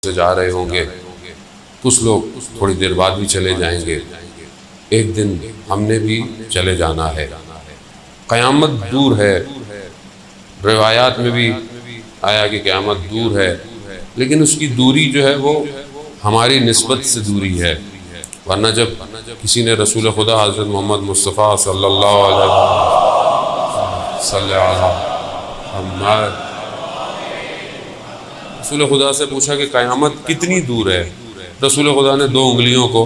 سے جا رہے ہوں گے، کچھ لوگ تھوڑی دیر بعد بھی چلے جائیں گے، ایک دن ہم نے بھی چلے جانا ہے۔ قیامت دور ہے، روایات میں بھی آیا کہ قیامت دور ہے، لیکن اس کی دوری جو ہے وہ ہماری نسبت سے دوری ہے، ورنہ جب کسی نے رسول خدا حضرت محمد مصطفیٰ صلی اللہ علیہ وسلم رسول خدا سے پوچھا کہ قیامت کتنی دور ہے، رسول خدا نے دو انگلیوں کو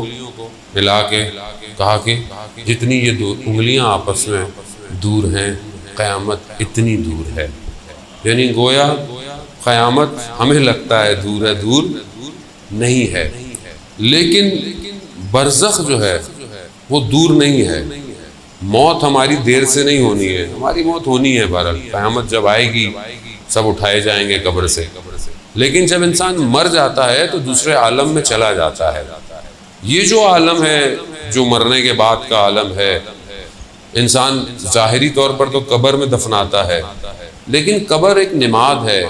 ملا کے کہا کہ جتنی یہ دو انگلیاں آپس میں دور ہیں قیامت اتنی دور ہے۔ یعنی گویا قیامت ہمیں لگتا ہے دور نہیں ہے، لیکن برزخ جو ہے وہ دور نہیں ہے۔ موت ہماری دیر سے نہیں ہونی ہے، ہماری موت ہونی ہے بہرحال، قیامت جب آئے گی سب اٹھائے جائیں گے قبر سے، لیکن جب انسان مر جاتا ہے تو دوسرے عالم میں چلا جاتا ہے۔ یہ جو عالم ہے جو مرنے کے بعد کا عالم ہے، انسان ظاہری طور پر تو قبر میں دفناتا ہے، لیکن قبر ایک نماد ہے،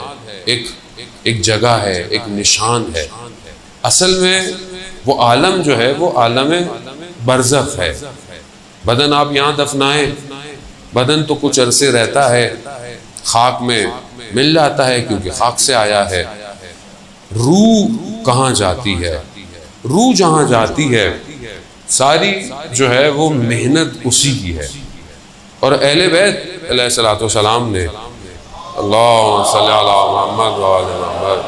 ایک جگہ ہے، ایک نشان ہے۔ اصل میں وہ عالم جو ہے وہ عالم برزخ ہے۔ بدن آپ یہاں دفنائیں، بدن تو کچھ عرصے رہتا ہے، خاک میں مل جاتا ہے کیونکہ خاک سے آیا ہے۔ روح کہاں جاتی ہے؟ روح جہاں جاتی ہے ساری جو ہے وہ محنت اسی کی ہے۔ اور اہل بیت علیہ الصلوۃ والسلام نے اللہم صلی علی محمد وآل محمد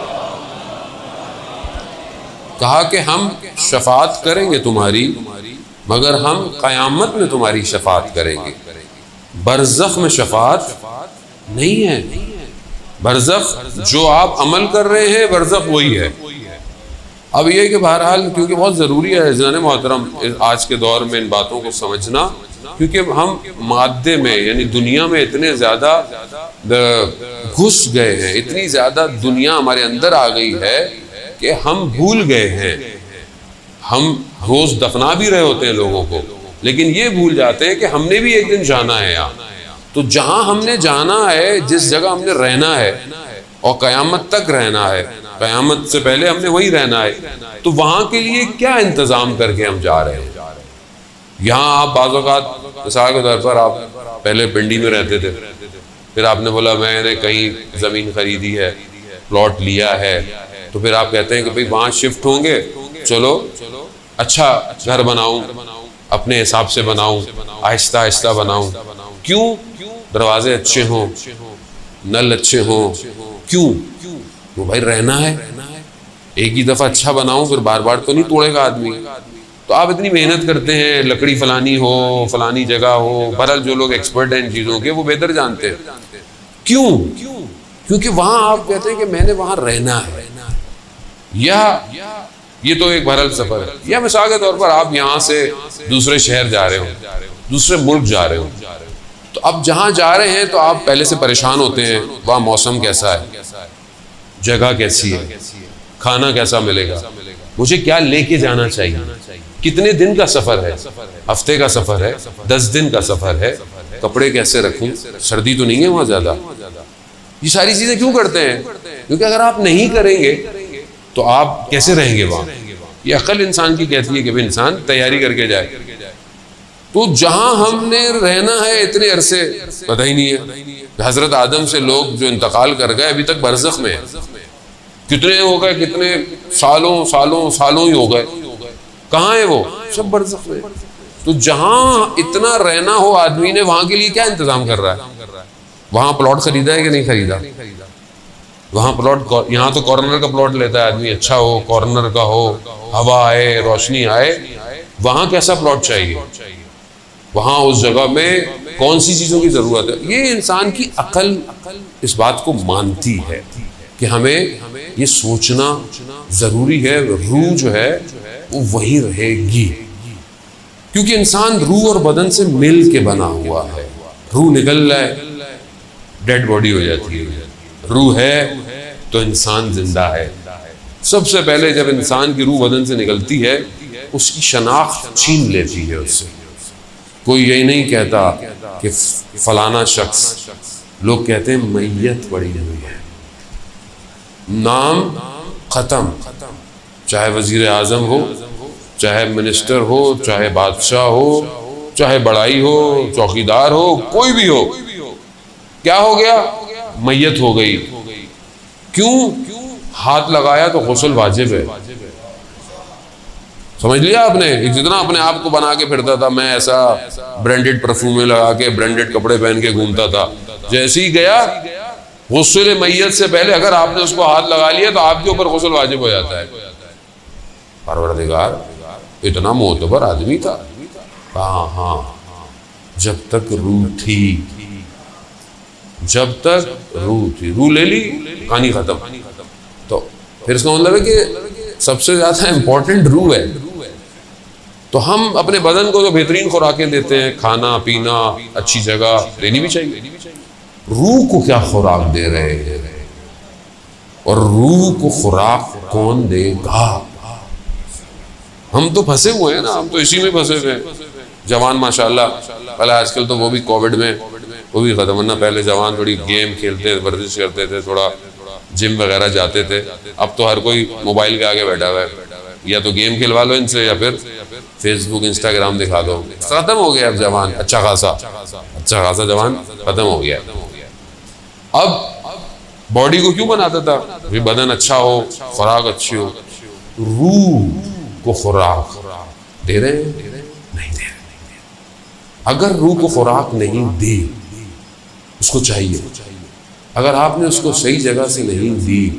کہا کہ ہم شفاعت کریں گے تمہاری، مگر ہم قیامت میں تمہاری شفاعت کریں گے، برزخ میں شفاعت نہیں ہے۔ برزخ جو آپ عمل کر رہے ہیں برزخ وہی ہے۔ اب یہ کہ بہرحال کیونکہ بہت ضروری ہے عزیزان محترم آج کے دور میں ان باتوں کو سمجھنا، کیونکہ ہم مادے میں یعنی دنیا میں اتنے زیادہ گھس گئے ہیں، اتنی زیادہ دنیا ہمارے اندر آ گئی ہے کہ ہم بھول گئے ہیں۔ ہم روز دفنا بھی رہے ہوتے ہیں لوگوں کو، لیکن یہ بھول جاتے ہیں کہ ہم نے بھی ایک دن جانا ہے یہاں۔ تو جہاں ہم نے جانا ہے، جس جگہ ہم نے رہنا ہے اور قیامت تک رہنا ہے، قیامت سے پہلے ہم نے وہی رہنا ہے، تو وہاں کے لیے کیا انتظام کر کے ہم جا رہے ہیں؟ یہاں آپ بعض اوقات مثال کے طور پر آپ پہلے پنڈی میں رہتے تھے، پھر آپ نے بولا میں نے کہیں زمین خریدی ہے، پلاٹ لیا ہے، تو پھر آپ کہتے ہیں کہ بھئی وہاں شفٹ ہوں گے، چلو اچھا گھر بناؤں، اپنے حساب سے بناؤں، آہستہ آہستہ بناؤں۔ کیوں؟ دروازے اچھے ہوں، نل اچھے ہوں، کیوں؟ وہ بھائی رہنا ہے، ایک ہی دفعہ اچھا بناؤں پھر بار بار تو نہیں توڑے گا آدمی۔ تو آپ اتنی محنت کرتے ہیں، لکڑی فلانی ہو، فلانی جگہ ہو، بہرحال جو لوگ ایکسپرٹ ہیں ان چیزوں کے وہ بہتر جانتے ہیں۔ کیوں؟ کیونکہ وہاں آپ کہتے ہیں کہ میں نے وہاں رہنا ہے، یا یہ تو ایک بہرحال سفر ہے، یا مثال کے طور پر آپ یہاں سے دوسرے شہر جا رہے ہو، دوسرے ملک جا رہے ہو، تو اب جہاں جا رہے ہیں تو آپ پہلے سے پریشان ہوتے ہیں، وہاں موسم کیسا ہے، جگہ کیسی ہے، کھانا کیسا ملے گا، مجھے کیا لے کے جانا چاہیے، کتنے دن کا سفر ہے، ہفتے کا سفر ہے، 10 دن کا سفر ہے، کپڑے کیسے رکھوں، سردی تو نہیں ہے وہاں زیادہ۔ یہ ساری چیزیں کیوں کرتے ہیں؟ کیونکہ اگر آپ نہیں کریں گے تو آپ کیسے رہیں گے وہاں؟ یہ عقل انسان کی کہتی ہے کہ انسان تیاری کر کے جائے۔ تو جہاں ہم نے رہنا ہے اتنے عرصے پتہ ہی نہیں ہے۔ حضرت آدم سے لوگ جو انتقال کر گئے ابھی تک برزخ میں ہیں، کتنے ہو گئے، کتنے سالوں ہی ہو گئے، کہاں ہیں وہ؟ سب برزخ میں۔ تو جہاں اتنا رہنا ہو آدمی نے وہاں کے لیے کیا انتظام کر رہا ہے؟ وہاں پلاٹ خریدا ہے کہ نہیں خریدا؟ وہاں پلاٹ، یہاں تو کارنر کا پلاٹ لیتا ہے آدمی، اچھا ہو، کارنر کا ہو، ہوا آئے، روشنی آئے۔ وہاں کیسا پلاٹ چاہیے؟ وہاں اس جگہ میں کون سی چیزوں کی ضرورت ہے؟ یہ انسان کی عقل اس بات کو مانتی ہے کہ ہمیں یہ سوچنا ضروری ہے، روح جو ہے وہ وہی رہے گی، کیونکہ انسان روح اور بدن سے مل کے بنا ہوا ہے۔ روح نکل جائے ڈیڈ باڈی ہو جاتی ہے، روح ہے تو انسان زندہ ہے۔ سب سے پہلے جب انسان کی روح بدن سے نکلتی ہے اس کی شناخت چھین لیتی ہے اس سے۔ کوئی یہی نہیں کہتا کہ فلانا شخص، لوگ کہتے ہیں میت پڑی ہوئی ہے، نام ختم. چاہے وزیر اعظم ہو, چاہے منسٹر ہو, چاہے بادشاہ ہو, چاہے بڑائی ہو, چوکیدار ہو, کوئی بھی ہو, کیا ہو گیا؟ میت ہو گئی. کیوں؟ ہاتھ لگایا تو غسل واجب ہے. سمجھ لیا آپ نے؟ جتنا اپنے آپ کو بنا کے پھرتا تھا میں ایسا برانڈڈ پرفیوم لگا کے برانڈڈ کپڑے پہن کے گھومتا تھا, جیسے ہی گیا غسل میت سے پہلے اگر آپ نے اس کو ہاتھ لگا لیا تو آپ کے اوپر غسل واجب ہو جاتا ہے. پروردگار اتنا معتبر آدمی تھا. ہاں جب تک روح تھی, جب تک روح تھی, روح لے لی کہانی ختم. تو پھر اس کا مطلب ہے کہ سب سے زیادہ امپورٹنٹ روح ہے. تو ہم اپنے بدن کو تو بہترین خوراکیں دیتے ہیں, کھانا پینا اچھی جگہ دینی بھی چاہیے. روح کو کیا خوراک دے رہے ہیں, اور روح کو خوراک کون دے گا؟ ہم تو پھنسے ہوئے ہیں نا, ہم تو اسی میں پھنسے ہوئے ہیں. جوان ماشاءاللہ, پہلے آج کل تو وہ بھی کووڈ میں وہ بھی ختم, ورنہ پہلے جوان تھوڑی گیم کھیلتے, ورزش کرتے تھے, تھوڑا جم وغیرہ جاتے تھے. اب تو ہر کوئی موبائل کے آگے بیٹھا ہوا ہے, یا تو گیم کھلوا لو ان سے یا پھر فیس بک انسٹاگرام دکھا دو. ختم ہو گیا اب جوان, اچھا خاصا جوان ختم ہو گیا. اب باڈی کو کیوں بناتا تھا؟ بدن اچھا ہو, خوراک اچھی ہو. روح کو خوراک دے رہے ہیں؟ نہیں دے رہے. اگر روح کو خوراک نہیں دی, اس کو چاہیے, اگر آپ نے اس کو صحیح جگہ سے نہیں دی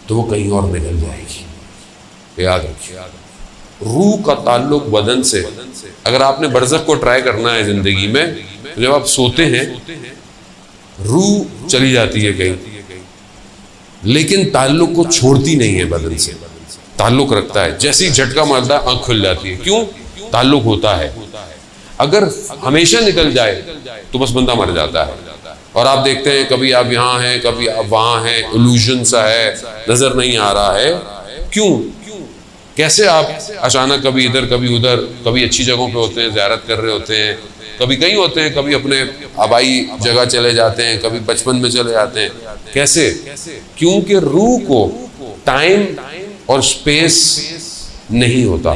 تو وہ کہیں اور نکل جائے گی. یاد رکھیے, روح کا تعلق بدن سے. اگر آپ نے برزخ کو ٹرائی کرنا ہے زندگی میں, جب آپ سوتے ہیں روح چلی جاتی ہے کہیں, لیکن تعلق کو چھوڑتی نہیں ہے بدن سے, تعلق رکھتا ہے. جیسے ہی جھٹکا مارتا ہے آنکھ کھل جاتی ہے. کیوں؟ تعلق ہوتا ہے. اگر ہمیشہ نکل جائے تو بس بندہ مر جاتا ہے. اور آپ دیکھتے ہیں کبھی آپ یہاں ہیں, کبھی آپ وہاں ہیں, illusion سا ہے, نظر نہیں آ رہا ہے. کیوں؟ کیسے آپ اچانک کبھی ادھر کبھی ادھر, کبھی اچھی جگہوں پہ ہوتے ہیں, زیارت کر رہے ہوتے ہیں, کبھی کہیں ہوتے ہیں, کبھی اپنے آبائی جگہ چلے جاتے ہیں, کبھی بچپن میں چلے جاتے ہیں. کیسے؟ کیونکہ روح کو ٹائم اور سپیس نہیں ہوتا,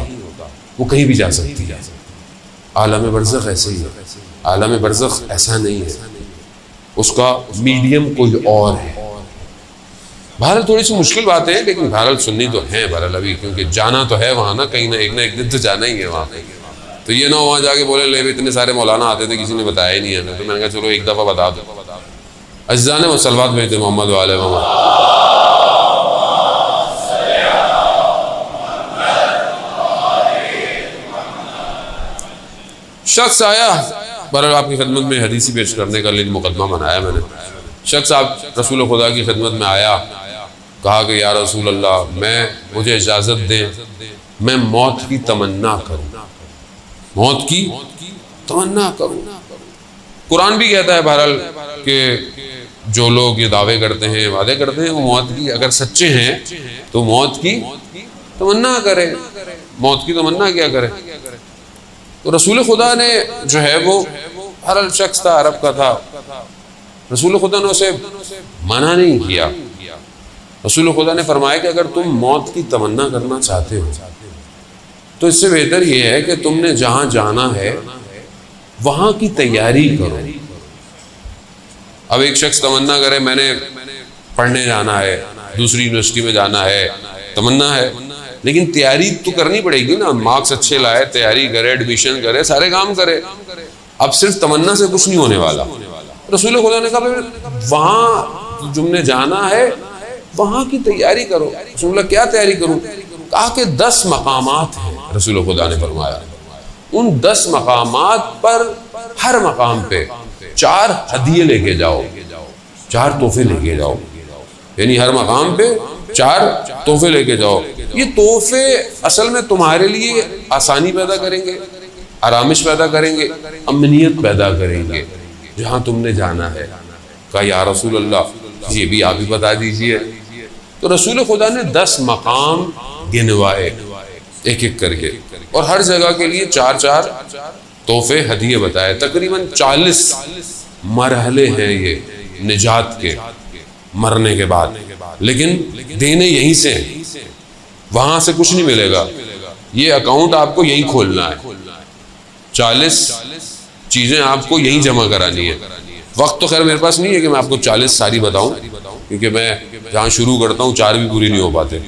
وہ کہیں بھی جا سکتی ہے. عالم برزخ ایسے ہی ہے. عالم برزخ ایسا نہیں ہے, اس کا میڈیم کوئی اور ہے. بہرحال تھوڑی سی مشکل بات ہے, لیکن بہرحال سننی تو ہے بہرحال ابھی, کیونکہ جانا تو ہے وہاں نا, کہیں نہ ایک دن تو جانا ہی ہے وہاں پہ. تو یہ نہ وہاں جا کے بولے لے اتنے سارے مولانا آتے تھے کسی نے بتایا ہی نہیں ہے. تو میں نے کہا چلو ایک دفعہ بتا دو. عزیزان و صلوات بھیجتے محمد و آل محمد. شخص آیا, بہرحال آپ کی خدمت میں حدیثی پیش کرنے کا لیکن مقدمہ بنایا میں نے. شخص آپ رسول خدا کی خدمت میں آیا, کہا کہ یا رسول اللہ مجھے اجازت دیں میں موت کی تمنا کروں, موت کی تمنا کروں. قرآن بھی کہتا ہے بہرحال کہ جو لوگ یہ دعوے کرتے ہیں, وعدے کرتے ہیں, وہ موت کی اگر سچے ہیں تو موت کی تمنا کرے. موت کی تمنا کیا کرے؟ تو رسول خدا نے جو ہے وہ بہرحال شخص تھا, عرب کا تھا, رسول خدا نے اسے منع نہیں کیا. رسول خدا نے فرمایا کہ اگر تم موت کی تمنا کرنا چاہتے ہو تو اس سے بہتر یہ ہے کہ تم نے جہاں جانا ہے وہاں کی تیاری کرو. اب ایک شخص تمنا کرے میں نے پڑھنے جانا ہے, دوسری یونیورسٹی میں جانا ہے, تمنا ہے, لیکن تیاری تو کرنی پڑے گی نا. مارکس اچھے لائے, تیاری کرے, ایڈمیشن کرے, سارے کام کرے. اب صرف تمنا سے کچھ نہیں ہونے والا. رسول خدا نے کہا وہاں تم نے جانا ہے وہاں کی تیاری کرو. رسول اللہ کیا تیاری کروں؟ کہا کہ 10 مقامات ہیں. رسول خدا نے فرمایا ان 10 مقامات پر ہر مقام پہ 4 ہدیے لے کے جاؤ, 4 تحفے لے کے جاؤ. یعنی ہر مقام پہ 4 تحفے لے کے جاؤ. یہ تحفے اصل میں تمہارے لیے آسانی پیدا کریں گے, آرامش پیدا کریں گے, امنیت پیدا کریں گے جہاں تم نے جانا ہے. کہا یا رسول اللہ یہ بھی آپ ہی بتا دیجئے. تو رسول خدا نے 10 مقام گنوائے ایک ایک کر کے, اور ہر جگہ کے لیے 4 تحفے ہدیے بتائے. تقریباً 40 مرحلے ہیں یہ نجات کے. مرنے کے بعد، لیکن دینے یہیں سے ہیں، وہاں سے کچھ نہیں ملے گا. یہ اکاؤنٹ آپ کو یہیں کھولنا ہے، 40 چیزیں آپ کو یہیں جمع کرانی ہے. وقت تو خیر میرے پاس نہیں ہے کہ میں آپ کو 40 ساری بتاؤں، کیونکہ میں جہاں شروع کرتا ہوں 4 بھی پوری نہیں ہو پاتے.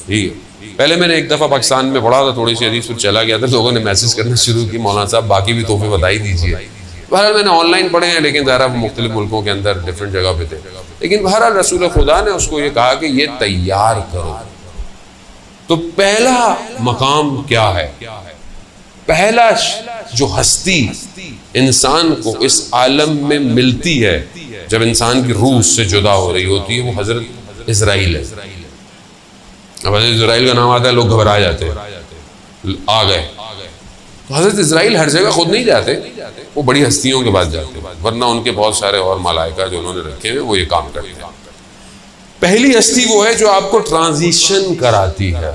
ٹھیک ہے، پہلے میں نے ایک دفعہ پاکستان میں پڑھا تھا تھوڑی سی حدیث، پھر چلا گیا تھا، لوگوں نے میسج کرنا شروع کی مولانا صاحب باقی بھی تحفے بتا ہی دیجیے. بہرحال میں نے آن لائن پڑھے ہیں، لیکن ذرا مختلف ملکوں کے اندر ڈفرینٹ جگہ پہ تھے. لیکن بہرحال رسول خدا نے اس کو یہ کہا کہ یہ تیار کرو. تو پہلا مقام کیا ہے؟ پہلا جو ہستی انسان کو اس عالم میں ملتی ہے جب انسان کی روح سے جدا ہو رہی ہوتی ہے، وہ حضرت اسرائیل ہے. اب حضرت اسرائیل کا نام آتا ہے لوگ گھبرا جاتے ہیں، آ گئے. تو حضرت اسرائیل ہر جگہ خود نہیں جاتے، وہ بڑی ہستیوں کے بعد جاتے ہیں، ورنہ ان کے بہت سارے اور ملائکہ جو انہوں نے رکھے ہیں وہ یہ کام کرتے ہیں. پہلی ہستی وہ ہے جو آپ کو ٹرانزیشن کراتی ہے،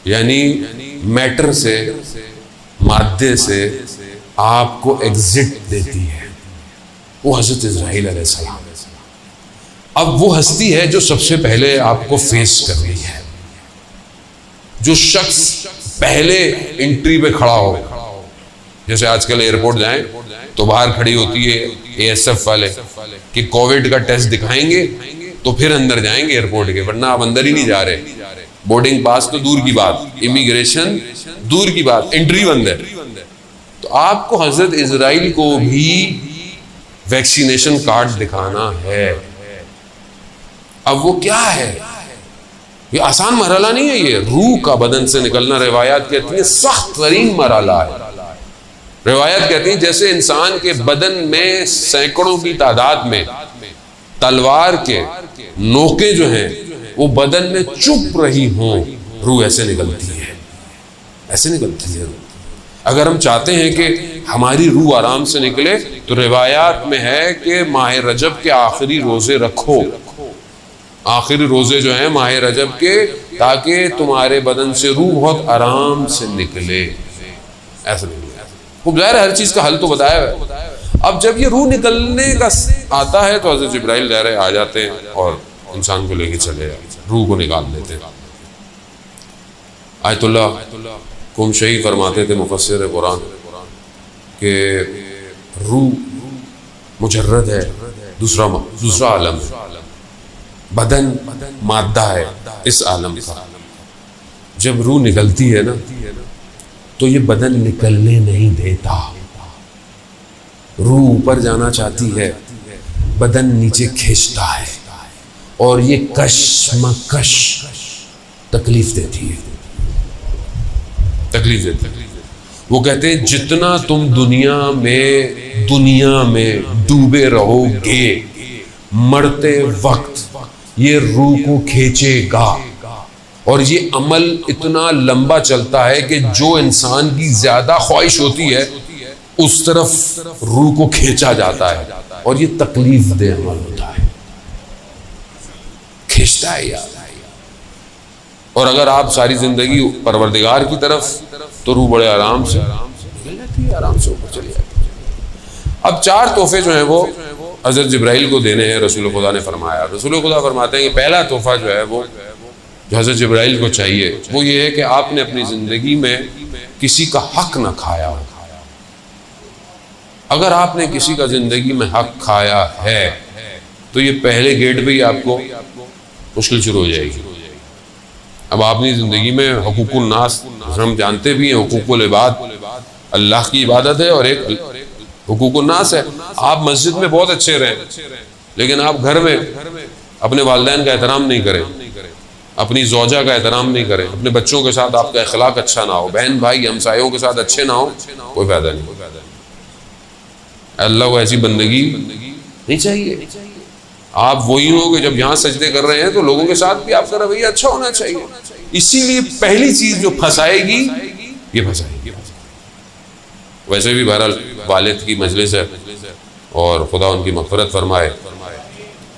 یعنی میٹر سے، مادے سے آپ کو ایگزٹ دیتی ہے، وہ حضرت اسرائیل علیہ السلام. اب وہ ہستی ہے جو سب سے پہلے آپ کو فیس کر رہی ہے. جو شخص پہلے انٹری پہ کھڑا ہو، جیسے آج کل ایئرپورٹ جائیں تو باہر کھڑی ہوتی ہے ASF والے کہ کووڈ کا ٹیسٹ دکھائیں گے تو پھر اندر جائیں گے ایئرپورٹ کے، ورنہ آپ اندر ہی نہیں جا رہے. بورڈنگ پاس تو دور کی بات، امیگریشن دور کی بات، انٹری بند ہے. تو آپ کو حضرت اسرائیل کو بھی ویکسینیشن کارڈ دکھانا ہے. اب وہ کیا ہے؟ یہ آسان مرحلہ نہیں ہے، یہ روح کا بدن سے نکلنا روایات کہتی ہیں سخت ترین مرحلہ ہے. روایت کہتی ہیں جیسے انسان کے بدن میں سینکڑوں کی تعداد میں تلوار کے نوکیں جو ہیں وہ بدن میں چپ رہی ہوں، روح ایسے نکلتی ہے، ایسے نکلتی ہے روح. اگر ہم چاہتے ہیں کہ ہماری روح آرام سے نکلے تو روایات میں ہے کہ ماہ رجب کے آخری روزے رکھو، آخری روزے جو ہیں ماہ رجب کے، تاکہ تمہارے بدن سے روح بہت آرام سے نکلے. ایسا نہیں، خوب ظاہر ہے ہر چیز کا حل تو بتایا ہے. اب جب یہ روح نکلنے کا آتا ہے تو حضرت جبرائیل ظاہر آ جاتے ہیں اور انسان کو لے کے چلے جاتے ہیں، روح کو نکال دیتے ہیں. آیت اللہ قمشی فرماتے تھے مفسر قرآن کہ روح مجرد ہے، دوسرا عالم ہے، بدن مادہ ہے اس عالم کا. جب روح نکلتی ہے نا تو یہ بدن نکلنے نہیں دیتا. روح اوپر جانا چاہتی ہے، بدن نیچے کھینچتا ہے، اور یہ کشمکش تکلیف دیتی ہے، تکلیف دیتی ہے. وہ کہتے ہیں جتنا تم دنیا میں ڈوبے رہو گے، مرتے وقت یہ روح کو کھینچے گا. اور یہ عمل اتنا لمبا چلتا ہے کہ جو انسان کی زیادہ خواہش ہوتی ہے اس طرف روح کو کھینچا جاتا ہے، اور یہ تکلیف دہ عمل ہوتا ہے، کھینچتا ہے یار. اور اگر آپ ساری زندگی پروردگار کی طرف تو روح بڑے آرام سے نکل جاتی ہے، آرام سے اوپر چلی جاتی ہے. اب 4 تحفے جو ہیں وہ حضرت جبرائیل کو دینے ہیں. رسول خدا نے فرمایا، رسول خدا فرماتے ہیں کہ پہلا تحفہ جو ہے وہ جو حضرت جبرائیل کو چاہیے وہ یہ ہے کہ آپ نے اپنی زندگی میں کسی کا حق نہ کھایا ہو. اگر آپ نے کسی کا زندگی میں حق کھایا ہے تو یہ پہلے گیٹ پہ ہی آپ کو مشکل شروع ہو جائے گی. اب آپ نے زندگی میں حقوق الناس، ہم جانتے بھی ہیں حقوق العباد اللہ کی عبادت ہے اور ایک حقوق الناس ہے. آپ مسجد میں بہت اچھے رہیں لیکن آپ گھر میں اپنے والدین کا احترام نہیں کریں، اپنی زوجہ کا احترام نہیں کریں، اپنے بچوں کے ساتھ آپ کا اخلاق اچھا نہ ہو، بہن بھائی ہمسایوں کے ساتھ اچھے نہ ہو، کوئی فائدہ نہیں. اللہ کو ایسی بندگی نہیں چاہیے. آپ وہی ہو کہ جب یہاں سجدے کر رہے ہیں تو لوگوں کے ساتھ بھی آپ کا رویہ اچھا ہونا چاہیے. اسی لیے پہلی چیز جو پھنسائے گی یہ پھنسائے گی. ویسے بھی بہرحال والد کی مجلس ہے اور خدا ان کی مغفرت فرمائے.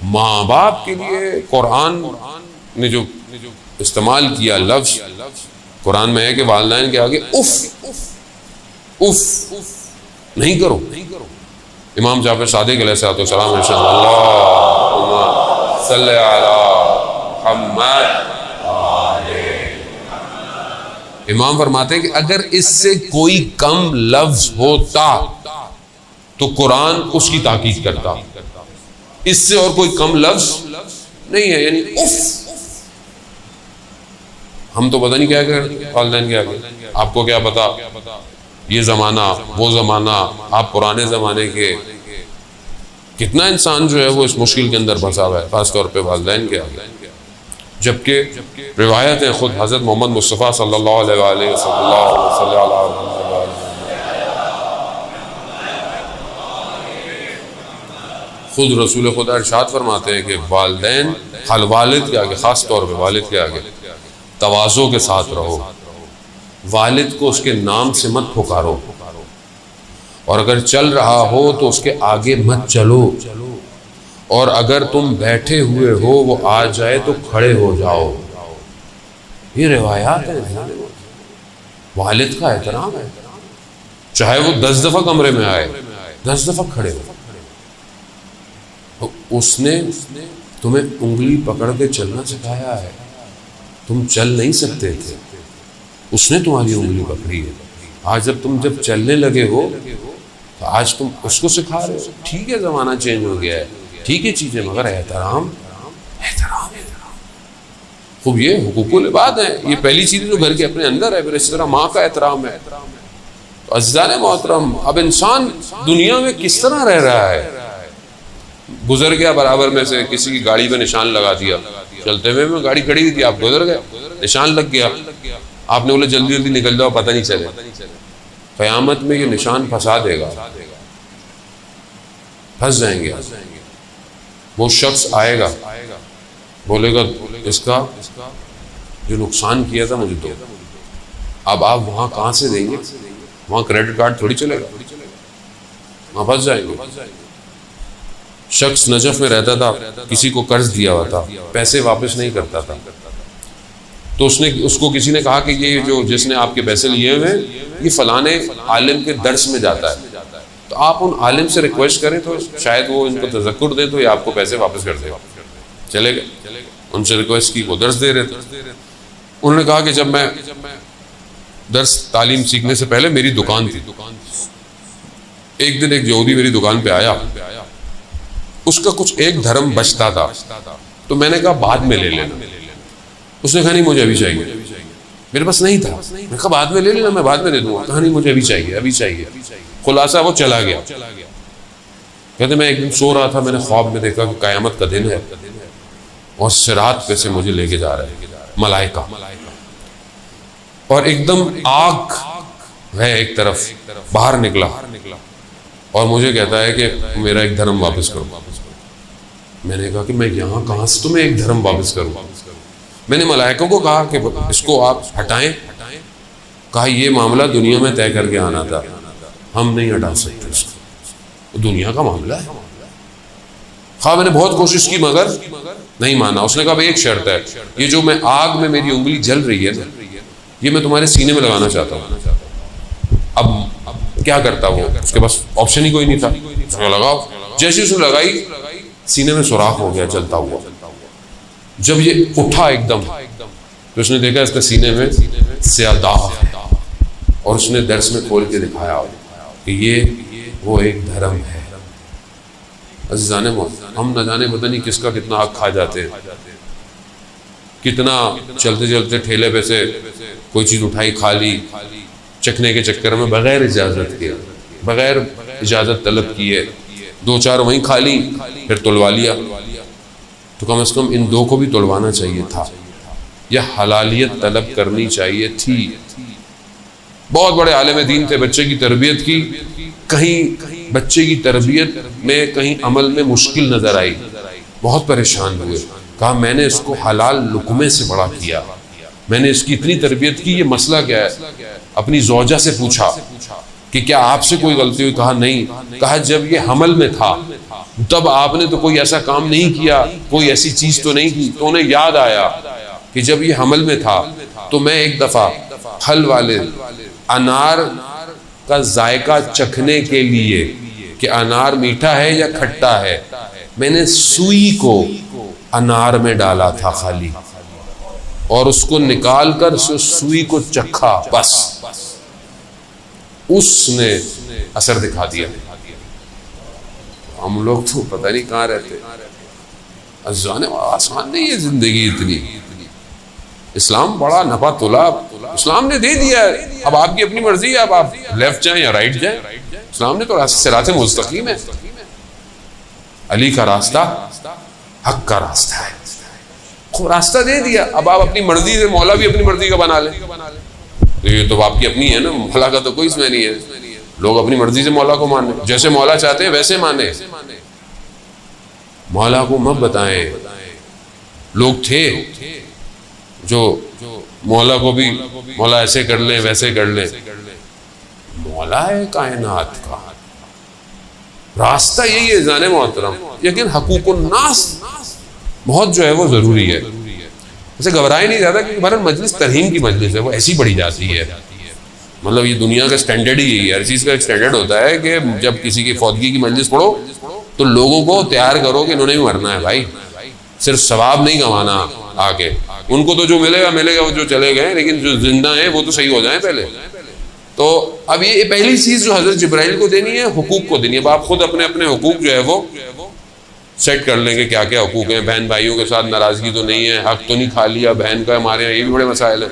ماں باپ کے لیے قرآن نے جو استعمال کیا لفظ قرآن میں ہے کہ والدین کے آگے اف اف نہیں کرو. امام جعفر صادق علیہ السلام نے اللہم صلی علی محمد. امام فرماتے ہیں کہ اگر اس سے کوئی کم لفظ ہوتا تو قرآن اس کی تاکید کرتا. اس سے اور کوئی کم لفظ نہیں ہے. یعنی اف، ہم تو پتہ نہیں کیا کہ والدین کے آگے. آپ کو کیا پتا یہ زمانہ وہ زمانہ، آپ پرانے زمانے کے. کتنا انسان جو ہے وہ اس مشکل کے اندر پھنسا ہوا ہے، خاص طور پہ والدین کے آگے. جبکہ روایتیں خود حضرت محمد مصطفیٰ صلی اللہ علیہ وآلہ وسلم خود رسول خدا ارشاد فرماتے ہیں کہ والدین والد کے آگے، خاص طور پہ والد کے آگے تواضع کے ساتھ رہو. والد کو اس کے نام سے مت پکارو، اور اگر چل رہا ہو تو اس کے آگے مت چلو، اور اگر تم بیٹھے ہوئے ہو وہ آ جائے تو کھڑے ہو جاؤ. یہ روایات ہیں. والد کا احترام ہے، چاہے وہ 10 دفعہ کمرے میں آئے، 10 دفعہ کھڑے ہو. اس نے تمہیں انگلی پکڑ کے چلنا سکھایا ہے، تم چل نہیں سکتے تھے، اس نے تمہاری انگلی پکڑی ہے. آج جب چلنے لگے ہو تو آج تم اس کو سکھا رہے ہو. ٹھیک ہے زمانہ چینج ہو گیا ہے، ٹھیک ہے چیزیں، مگر احترام. خوب یہ حقوق العباد ہیں. یہ پہلی چیز جو گھر کے اپنے اندر ہے. پھر اسی طرح ماں کا احترام ہے. تو عزیزان محترم، اب انسان دنیا میں کس طرح رہ رہا ہے؟ گزر گیا برابر میں سے، کسی کی گاڑی پہ نشان لگا دیا، چلتے ہوئے میں گاڑی کھڑی ہوئی تھی، آپ گزر گئے، نشان لگ گیا، آپ نے بولے جلدی جلدی نکل جاؤ پتہ نہیں چلے. قیامت میں یہ نشان پھنسا دے گا، پھنس جائیں گے. وہ شخص آئے گا، بولے گا اس کا جو نقصان کیا تھا مجھے دو. اب آپ وہاں کہاں سے دیں گے؟ وہاں کریڈٹ کارڈ تھوڑی چلے گا، وہاں پھنس جائیں گے. شخص نجف میں رہتا تھا، کسی کو قرض دیا ہوا تھا، پیسے واپس نہیں کرتا تھا. تو اس کو کسی نے کہا کہ یہ جو جس نے آپ کے پیسے لیے ہوئے ہیں یہ فلانے عالم کے درس میں جاتا ہے، تو آپ ان عالم سے ریکویسٹ کریں تو شاید وہ ان کو تذکر دیں تو یہ آپ کو پیسے واپس کر دے. چلے گئے، ان سے ریکویسٹ کی، وہ درس دے رہے تھے. انہوں نے کہا کہ جب میں درس تعلیم سیکھنے سے پہلے میری دکان تھی، ایک دن ایک یہودی میری دکان پہ آیا، اس کا کچھ ایک دھرم بچتا تھا، تو میں نے کہا بعد میں لے لینا. اس نے کہا نہیں مجھے ابھی چاہیے، میرے پاس نہیں تھا. میں نے کہا بعد میں لے لینا، میں بعد میں دے دوں گا. کہا نہیں مجھے ابھی چاہیے، ابھی چاہیے. خلاصہ وہ چلا گیا. کہتے میں ایک دن سو رہا تھا، میں نے خواب میں دیکھا کہ قیامت کا دن ہے اور صراط پہ سے مجھے لے کے جا رہے ہیں ملائکہ، اور ایک دم آگ ہے ایک طرف، باہر نکلا اور مجھے کہتا ہے کہ میرا ایک دھرم واپس کرو. میں نے کہا کہ میں یہاں کہاں سے تمہیں ایک دھرم واپس کروں؟ میں نے ملائکوں کو کہا کہ اس کو آپ ہٹائیں. کہا یہ معاملہ دنیا میں طے کر کے آنا تھا، ہم نہیں ہٹا سکتے اس کو، دنیا کا معاملہ ہے. خواہ میں نے بہت کوشش کی مگر نہیں مانا. اس نے کہا بھائی ایک شرط ہے، یہ جو میں آگ میں میری انگلی جل رہی ہے یہ میں تمہارے سینے میں لگانا چاہتا ہوں. اب کیا کرتا وہ؟ اس کے پاس آپشن ہی کوئی نہیں تھا. اس نے لگاؤ. جیسے اس نے لگائی سینے میں سوراخ ہو گیا جلتا ہوا. جب یہ اٹھا ایک دم تو اس نے دیکھا اس کے سینے میں سیاہ داغ ہے، اور اس نے درس میں کھول کے دکھایا کہ یہ وہ ایک دھرم ہے. عزیزان ہم نہ جانے پتہ نہیں کس کا کتنا حق کھا جاتے ہیں، کتنا چلتے چلتے ٹھیلے پہ سے کوئی چیز اٹھائی کھا لی چکھنے کے چکر میں، بغیر اجازت کے، بغیر اجازت طلب کیے، 2-4 وہیں کھا لی پھر تلوا لیا. تو کم از کم ان 2 کو بھی تلوانا چاہیے تھا، یا حلالیت طلب کرنی چاہیے تھی. بہت بڑے عالم دین تھے، بچے کی تربیت کی، کہیں بچے کی تربیت میں کہیں عمل میں مشکل نظر آئی، بہت پریشان ہوئے. کہا میں نے اس کو حلال لقمے سے بڑا کیا، میں نے اس کی اتنی تربیت کی، یہ مسئلہ کیا ہے؟ اپنی زوجہ سے پوچھا کہ کیا آپ سے کوئی غلطی ہوئی؟ کہا نہیں. کہا جب یہ حمل میں تھا تب آپ نے تو کوئی ایسا کام نہیں کیا، کوئی ایسی چیز تو نہیں کی. تو انہیں یاد آیا کہ جب یہ حمل میں تھا تو میں ایک دفعہ پھل والے انار کا ذائقہ چکھنے کے لیے کہ انار میٹھا ہے یا کھٹا ہے، میں نے سوئی کو انار میں ڈالا تھا خالی، اور اس کو نکال کر سوئی کو چکھا، بس اس نے اثر دکھا دیا۔ ہم لوگ تو پتہ نہیں کہاں رہتے۔ آسان نہیں ہے زندگی اتنی۔ اسلام بڑا نفع تلا، اسلام نے دے دیا ہے، اب آپ کی اپنی مرضی ہے، اب آپ لیفٹ جائیں یا رائٹ جائیں۔ اسلام نے تو صراط مستقیم ہے، علی کا راستہ حق کا راستہ ہے، خوب راستہ دے دیا، اب آپ اپنی مرضی سے، مولا بھی اپنی مرضی کا بنا لیں، تو یہ تو آپ کی اپنی ہے نا، مولا کا تو کوئی اس میں نہیں ہے۔ لوگ اپنی مرضی سے مولا کو مانیں، جیسے مولا چاہتے ہیں ویسے مانیں، مولا کو مت بتائیں۔ لوگ تھے جو مولا کو بھی مولا ایسے کر لیں ویسے کر لیں، مولا ہے کائنات کا، راستہ یہی ہے جانے محترم۔ لیکن حقوق الناس بہت جو ہے وہ ضروری ہے، اسے گھبرائے نہیں جاتا، کیونکہ ہمارا مجلس ترہیم کی مجلس ہے، وہ ایسی پڑھی جاتی ہے۔ مطلب یہ دنیا کا سٹینڈرڈ ہی یہی ہے، ہر چیز کا ایک سٹینڈرڈ ہوتا ہے کہ جب کسی کی فوتگی کی مجلس پڑھو تو لوگوں کو تیار کرو کہ انہوں نے بھی مرنا ہے بھائی، صرف ثواب نہیں کمانا آگے، ان کو تو جو ملے گا وہ جو چلے گئے، لیکن جو زندہ ہیں وہ تو صحیح ہو جائیں پہلے۔ تو اب یہ پہلی چیز جو حضرت جبرائیل کو دینی ہے، حقوق کو دینی ہے۔ اب آپ خود اپنے اپنے حقوق جو ہے وہ سیٹ کر لیں گے، کیا کیا حقوق ہیں۔ بہن بھائیوں کے ساتھ ناراضگی تو نہیں ہے، حق تو نہیں کھا لیا بہن کا، ہمارے یہاں یہ بھی بڑے مسائل ہیں،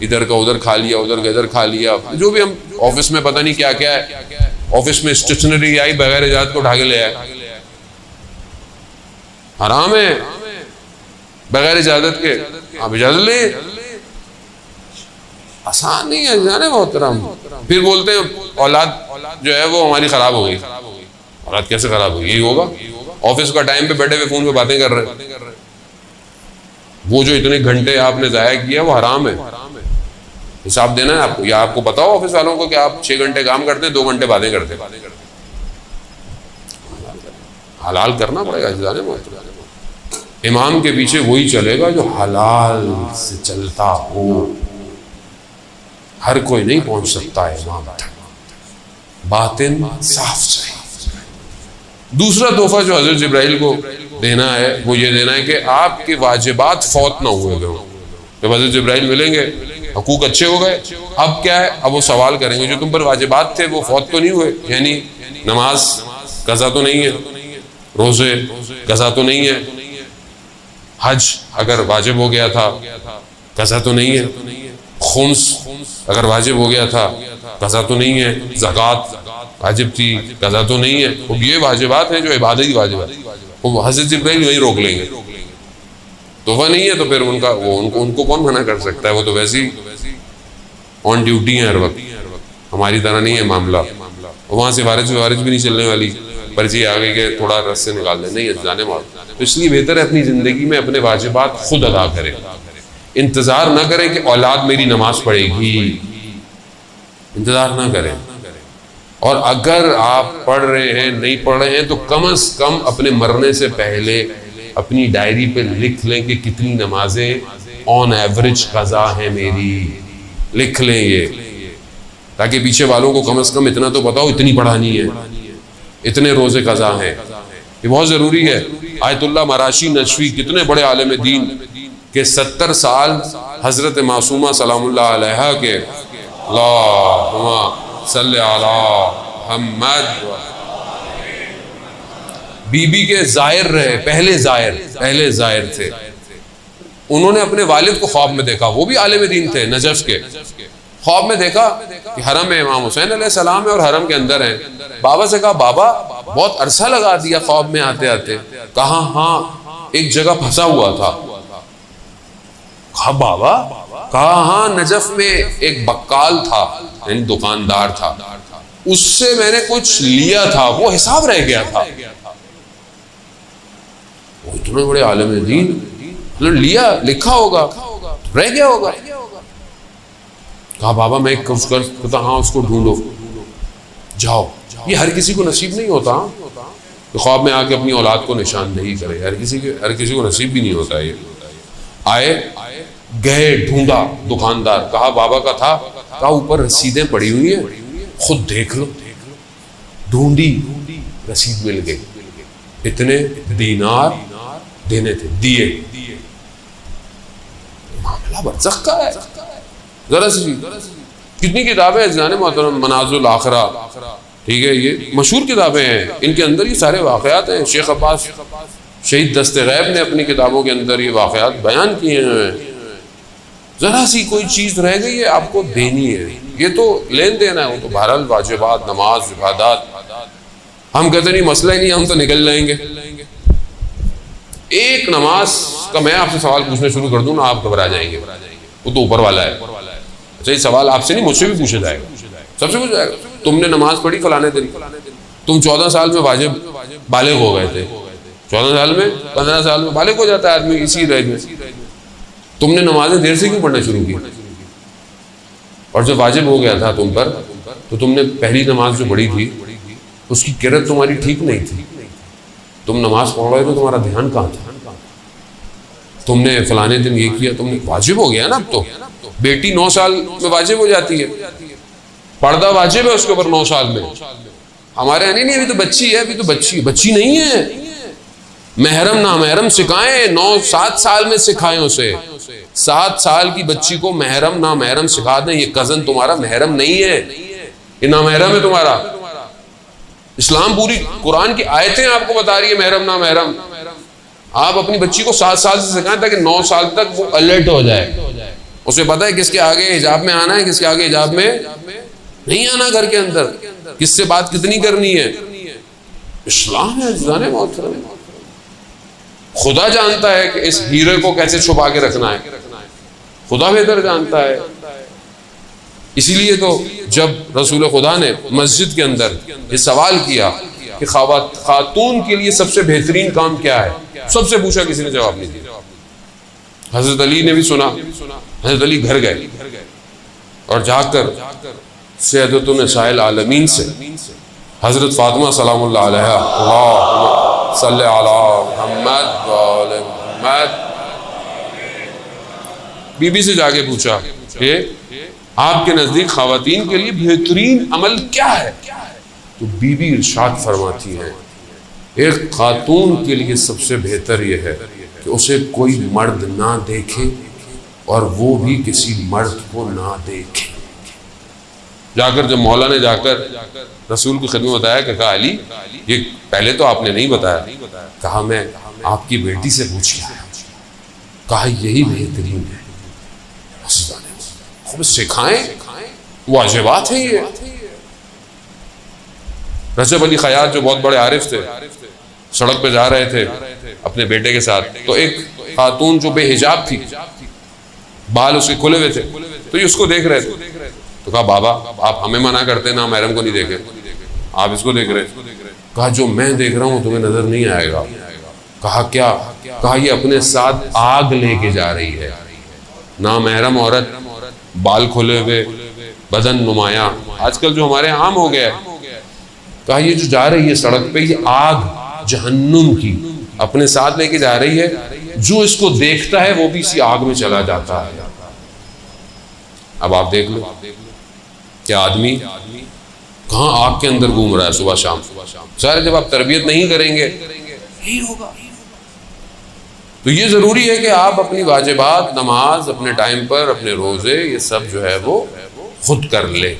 ادھر کا ادھر کھا لیا، ادھر کا ادھر کھا لیا، جو بھی ہم آفس میں پتہ نہیں کیا کیا ہے، آفس میں اسٹیشنری آئی بغیر اجازت کو اٹھا کے لے آئے، حرام ہے بغیر اجازت کے، آپ اجازت لیں، آسان نہیں ہے جانے محترم۔ پھر بولتے ہیں اولاد جو ہے وہ ہماری خراب ہو گئی، اولاد کیسے خراب ہوگی؟ یہی ہوگا، آفس کا ٹائم پہ بیٹھے ہوئے فون پہ باتیں کر رہے ہیں، وہ جو اتنے گھنٹے آپ نے ضائع کیا وہ حرام ہے، حساب دینا ہے آپ کو، یا آپ کو پتا ہو آفس والوں کو کہ آپ 6 گھنٹے کام کرتے ہیں، 2 گھنٹے باتیں کرتے ہیں، حلال کرنا پڑے گا جانے محترم۔ امام کے پیچھے وہی چلے گا جو حلال سے چلتا ہو، ہر کوئی نہیں پہنچ سکتا ہے امام تک، باطن صاف چاہیے۔ دوسرا تحفہ جو حضرت جبرائیل کو دینا ہے وہ یہ دینا ہے کہ آپ کے واجبات فوت نہ ہوئے گئے ہوں۔ جب حضرت جبرائیل ملیں گے، حقوق اچھے ہو گئے، اب کیا ہے، اب وہ سوال کریں گے جو تم پر واجبات تھے وہ فوت تو نہیں ہوئے، یعنی نماز قضا تو نہیں ہے، روزے قضا تو نہیں ہے، حج اگر واجب ہو گیا تھا قضا تو نہیں ہے، خمس اگر واجب ہو گیا تھا قضا تو نہیں ہے، زکوٰۃ واجب تھی قضا تو نہیں ہے، وہ یہ واجبات ہیں جو عبادتی واجبات، وہ حضرت جبرائیل وہی روک لیں گے۔ تحفہ نہیں ہے تو پھر ان کو کون منع کر سکتا ہے، وہ تو ویسے ہی آن ڈیوٹی ہیں ہر وقت، ہماری طرح نہیں ہے معاملہ، وہاں سے وارث بھی نہیں چلنے والی، پرچی آ گئی کہ تھوڑا رس سے نکال دیں، نہیں جانے مال۔ تو اس لیے بہتر ہے اپنی زندگی میں اپنے واجبات خود ادا کریں، انتظار نہ کریں کہ اولاد میری نماز پڑھے گی، انتظار نہ کریں، اور اگر آپ پڑھ رہے ہیں نہیں پڑھ رہے ہیں تو کم از کم اپنے مرنے سے پہلے اپنی ڈائری پہ لکھ لیں کہ کتنی نمازیں آن ایوریج قضا ہیں میری، لکھ لیں یہ، تاکہ پیچھے والوں کو کم از کم اتنا تو بتاؤ اتنی پڑھانی ہے، اتنے روزے قضا ہیں، یہ بہت ضروری ہے۔ آیت اللہ مراشی نجفی کتنے بڑے عالم دین کہ 70 سال حضرت معصومہ سلام اللہ علیہا کے اللہم صلی علی محمد بی بی کے زائر رہے، پہلے زائر تھے، انہوں نے اپنے والد کو خواب میں دیکھا، وہ بھی عالم دین تھے نجف کے، خواب میں دیکھا کہ حرم میں امام حسین علیہ السلام ہے اور حرم کے اندر ہیں، بابا سے کہا بابا بہت عرصہ لگا دیا خواب میں آتے آتے، کہا ہاں ایک جگہ پھنسا ہوا تھا، کہا بابا، کہا ہاں نجف میں ایک بکال تھا یعنی دکاندار تھا، اس سے میں نے کچھ لیا تھا، وہ حساب رہ گیا تھا، وہ اتنے بڑے عالم دین لیا لکھا ہوگا رہ گیا ہوگا، کہا بابا میں کچھ کرتا ہاں اس کو ڈھونڈو، جاؤ، یہ ہر کسی کو نصیب نہیں ہوتا کہ خواب میں آ کے اپنی اولاد کو نشاندہی کرے، ہر کسی کو نصیب بھی نہیں ہوتا، یہ آئے گئے ڈھونڈا دکاندار، کہا بابا کا تھا، کہا اوپر رسیدیں پڑی ہوئی ہیں خود دیکھ لو، ڈھونڈی رسید مل گئی، اتنے دینار دینے تھے، دیے. معاملہ برزخ کا ہے. ذرا سی کتنی کتابیں ہیں جنان محترم، منازل الاخرہ، ٹھیک ہے، یہ مشہور کتابیں ہیں، ان کے اندر یہ سارے واقعات ہیں. شیخ عباس شہید دست غیب نے اپنی کتابوں کے اندر یہ واقعات بیان کیے ہیں. ذرا سی کوئی چیز رہ گئی ہے آپ کو دینی ہے، یہ تو لین دین ہے، وہ تو بہرحال واجبات، نماز، عبادات. ہم کہتے نہیں مسئلہ ہی نہیں، ہم تو نکل جائیں گے. ایک نماز کا میں آپ سے سوال پوچھنا شروع کر دوں نا، آپ گھبرا جائیں گے. وہ تو اوپر والا ہے. اچھا یہ سوال آپ سے نہیں، مجھ سے بھی پوچھا جائے گا، سب سے پوچھا جائے گا. تم نے نماز پڑھی فلانے دن، تم 14 سال میں واجب بالغ ہو گئے تھے. 14 سال میں، 15 سال میں بالغ ہو جاتا ہے آدمی اسی رینج میں. تم نے نمازیں دیر سے کیوں پڑھنا شروع کی؟ اور جب واجب ہو گیا تھا تم پر تو تم نے پہلی نماز جو پڑھی تھی اس کی قرأت تمہاری ٹھیک نہیں تھی. تم نماز پڑھ رہے تھے، تمہارا دھیان کہاں تھا؟ تم نے فلانے دن یہ کیا، تم نے واجب ہو گیا نا. اب تو بیٹی 9 سال میں واجب ہو جاتی ہے، پردہ واجب ہے اس کے اوپر 9 سال میں. ہمارے یہاں نہیں، ابھی تو بچی ہے، ابھی تو بچی نہیں ہے. محرم نامحرم سکھائیں، 7 سال میں سکھائیں اسے. 7 سال کی بچی کو محرم نامحرم سکھا دیں. یہ کزن تمہارا محرم نہیں ہے، یہ نامحرم ہے تمہارا. اسلام پوری قرآن کی آیتیں آپ کو بتا رہی ہے محرم نامحرم. آپ اپنی بچی کو 7 سال سے سکھائیں تاکہ 9 سال تک وہ الرٹ ہو جائے. اسے پتہ ہے کس کے آگے حجاب میں آنا ہے، کس کے آگے حجاب میں نہیں آنا. گھر کے اندر کس سے بات کتنی کرنی ہے. اسلام ہے جانے محترم. خدا جانتا ہے کہ اس ہیرے کو کیسے چھپا کے رکھنا ہے، خدا بہتر جانتا ہے. اسی لیے تو جب رسول خدا نے مسجد کے اندر یہ سوال کیا کہ خاتون کے لیے سب سے بہترین کام کیا ہے، سب سے پوچھا، کسی نے جواب نہیں دیا. حضرت علی نے بھی سنا. حضرت علی گھر گئے اور جا کر سیدۃ النساء العالمین سے حضرت فاطمہ سلام اللہ علیہا، اللہم صلی علی محمد وآل محمد، بی بی سے جا کے پوچھا کہ آپ کے نزدیک خواتین کے لیے بہترین عمل کیا ہے؟ تو بی بی ارشاد فرماتی ہے ایک خاتون کے لیے سب سے بہتر یہ ہے کہ اسے کوئی مرد نہ دیکھے اور وہ بھی کسی مرد کو نہ دیکھے. جا کر جب مولا نے جا کر رسول کی خدمت بتایا کہ کہا علی یہ پہلے تو آپ نے نہیں بتایا، کہا میں آپ کی بیٹی سے پوچھ لیا، کہا یہی بہترین ہے. خوب سکھائیں، واجبات ہیں یہ. رجب علی خیاط جو بہت بڑے عارف تھے، سڑک پہ جا رہے تھے اپنے بیٹے کے ساتھ، تو ایک خاتون جو بے حجاب تھی، بال اس کے کھلے ہوئے تھے، تو یہ اس کو دیکھ رہے تھے. تو کہا بابا آپ ہمیں منع کرتے نا محرم کو نہیں دیکھے، آپ اس کو دیکھ رہے. کہا جو میں دیکھ رہا ہوں تمہیں نظر نہیں آئے گا. کہا کیا؟ کہا یہ اپنے ساتھ آگ لے کے جا رہی ہے. نامحرم عورت، بال کھلے ہوئے، بدن نمایاں، آج کل جو ہمارے عام ہو گیا ہے. کہا یہ جو جا رہی ہے سڑک پہ، یہ آگ جہنم کی اپنے ساتھ لے کے جا رہی ہے. جو اس کو دیکھتا ہے وہ بھی اسی آگ میں چلا جاتا ہے. اب آپ دیکھ لو کیا آدمی کہاں آگ کے اندر گھوم رہا ہے صبح شام. سارے جب آپ تربیت نہیں کریں گے یہی ہوگا. تو یہ ضروری ہے کہ آپ اپنی واجبات، نماز اپنے ٹائم پر، اپنے روزے، یہ سب جو ہے وہ خود کر لے.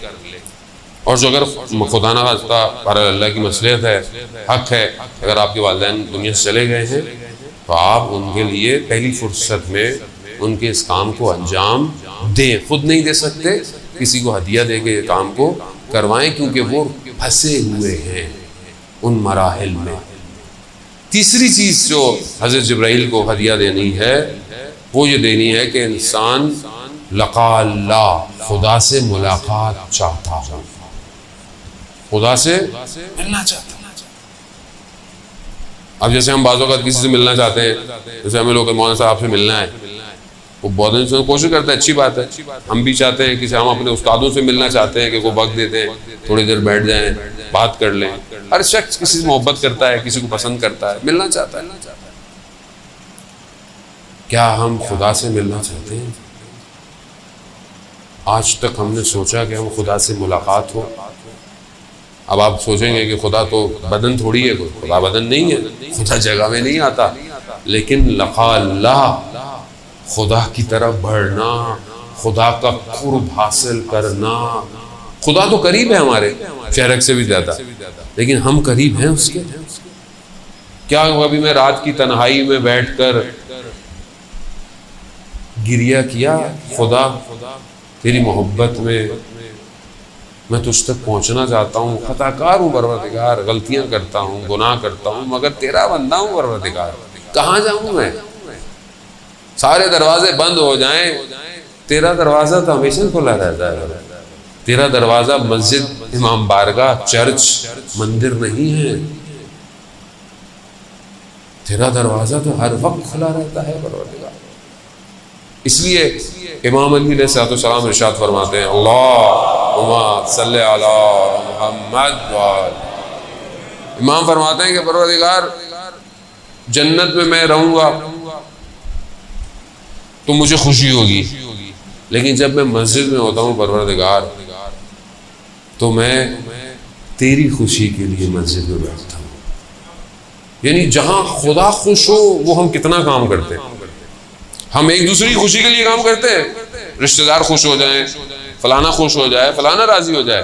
اور جو اگر خدا نہ خواستہ پر اللہ کی مصلحت ہے، حق ہے، اگر آپ کے والدین دنیا سے چلے گئے ہیں تو آپ ان کے لیے پہلی فرصت میں ان کے اس کام کو انجام دیں. خود نہیں دے سکتے، کسی کو ہدیہ دے کے یہ کام کو کروائیں، کیونکہ وہ پھنسے ہوئے ہیں ان مراحل میں. تیسری چیز جو حضرت جبرائیل کو ہدیہ دینی ہے وہ یہ دینی ہے کہ انسان لقا اللہ، خدا سے ملاقات چاہتا ہو، خدا سے ملنا چاہتا. اب جیسے ہم بعض اوقات کسی سے ملنا چاہتے ہیں، جیسے ہمیں لوگ مولانا صاحب سے ملنا ہے، وہ بہت دن کوشش کرتا ہے، اچھی بات ہے. ہم بھی چاہتے ہیں کہ ہم اپنے استادوں سے ملنا چاہتے ہیں کہ وہ وقت دیتے ہیں، تھوڑی دیر بیٹھ جائیں، بات کر لیں. ہر شخص کسی سے محبت کرتا ہے، کسی کو پسند کرتا ہے، ملنا چاہتا ہے. کیا ہم خدا سے ملنا چاہتے ہیں؟ آج تک ہم نے سوچا کہ ہم خدا سے ملاقات ہو. اب آپ سوچیں گے کہ خدا تو بدن تھوڑی ہے، خدا بدن نہیں ہے، خدا جگہ میں نہیں آتا. لیکن لقا اللہ، خدا کی طرف بڑھنا، خدا کا قرب حاصل کرنا. خدا تو قریب ہے ہمارے شہرک سے بھی زیادہ، لیکن ہم قریب ہیں اس کے. کیا ابھی میں رات کی تنہائی میں بیٹھ کر گریہ کیا، خدا تیری محبت میں تجھ تک پہنچنا چاہتا ہوں، خطا کار ہوں پروردگار، غلطیاں کرتا ہوں، گناہ کرتا ہوں، مگر تیرا بندہ ہوں پروردگار، کہاں جاؤں میں؟ سارے دروازے بند ہو جائیں، تیرا دروازہ تو ہمیشہ کھلا رہتا ہے. تیرا دروازہ مسجد، امام بارگاہ، چرچ، مندر نہیں ہے. تیرا دروازہ تو ہر وقت کھلا رہتا ہے پروردگار. اس لیے امام علی علیہ السلام ارشاد فرماتے ہیں، اللہم صلی علی محمد. امام فرماتے ہیں کہ پروردگار جنت میں رہوں گا تو مجھے خوشی ہوگی، لیکن جب میں مسجد میں ہوتا ہوں پروردگار تو میں تیری خوشی کے لیے مسجد میں بیٹھتا ہوں. یعنی جہاں خدا خوش ہو وہ ہم کتنا کام کرتے ہیں. ہم ایک دوسری کی خوشی کے لیے کام کرتے ہیں، رشتہ دار خوش ہو جائیں، فلانا خوش ہو جائے، فلانا راضی ہو جائے.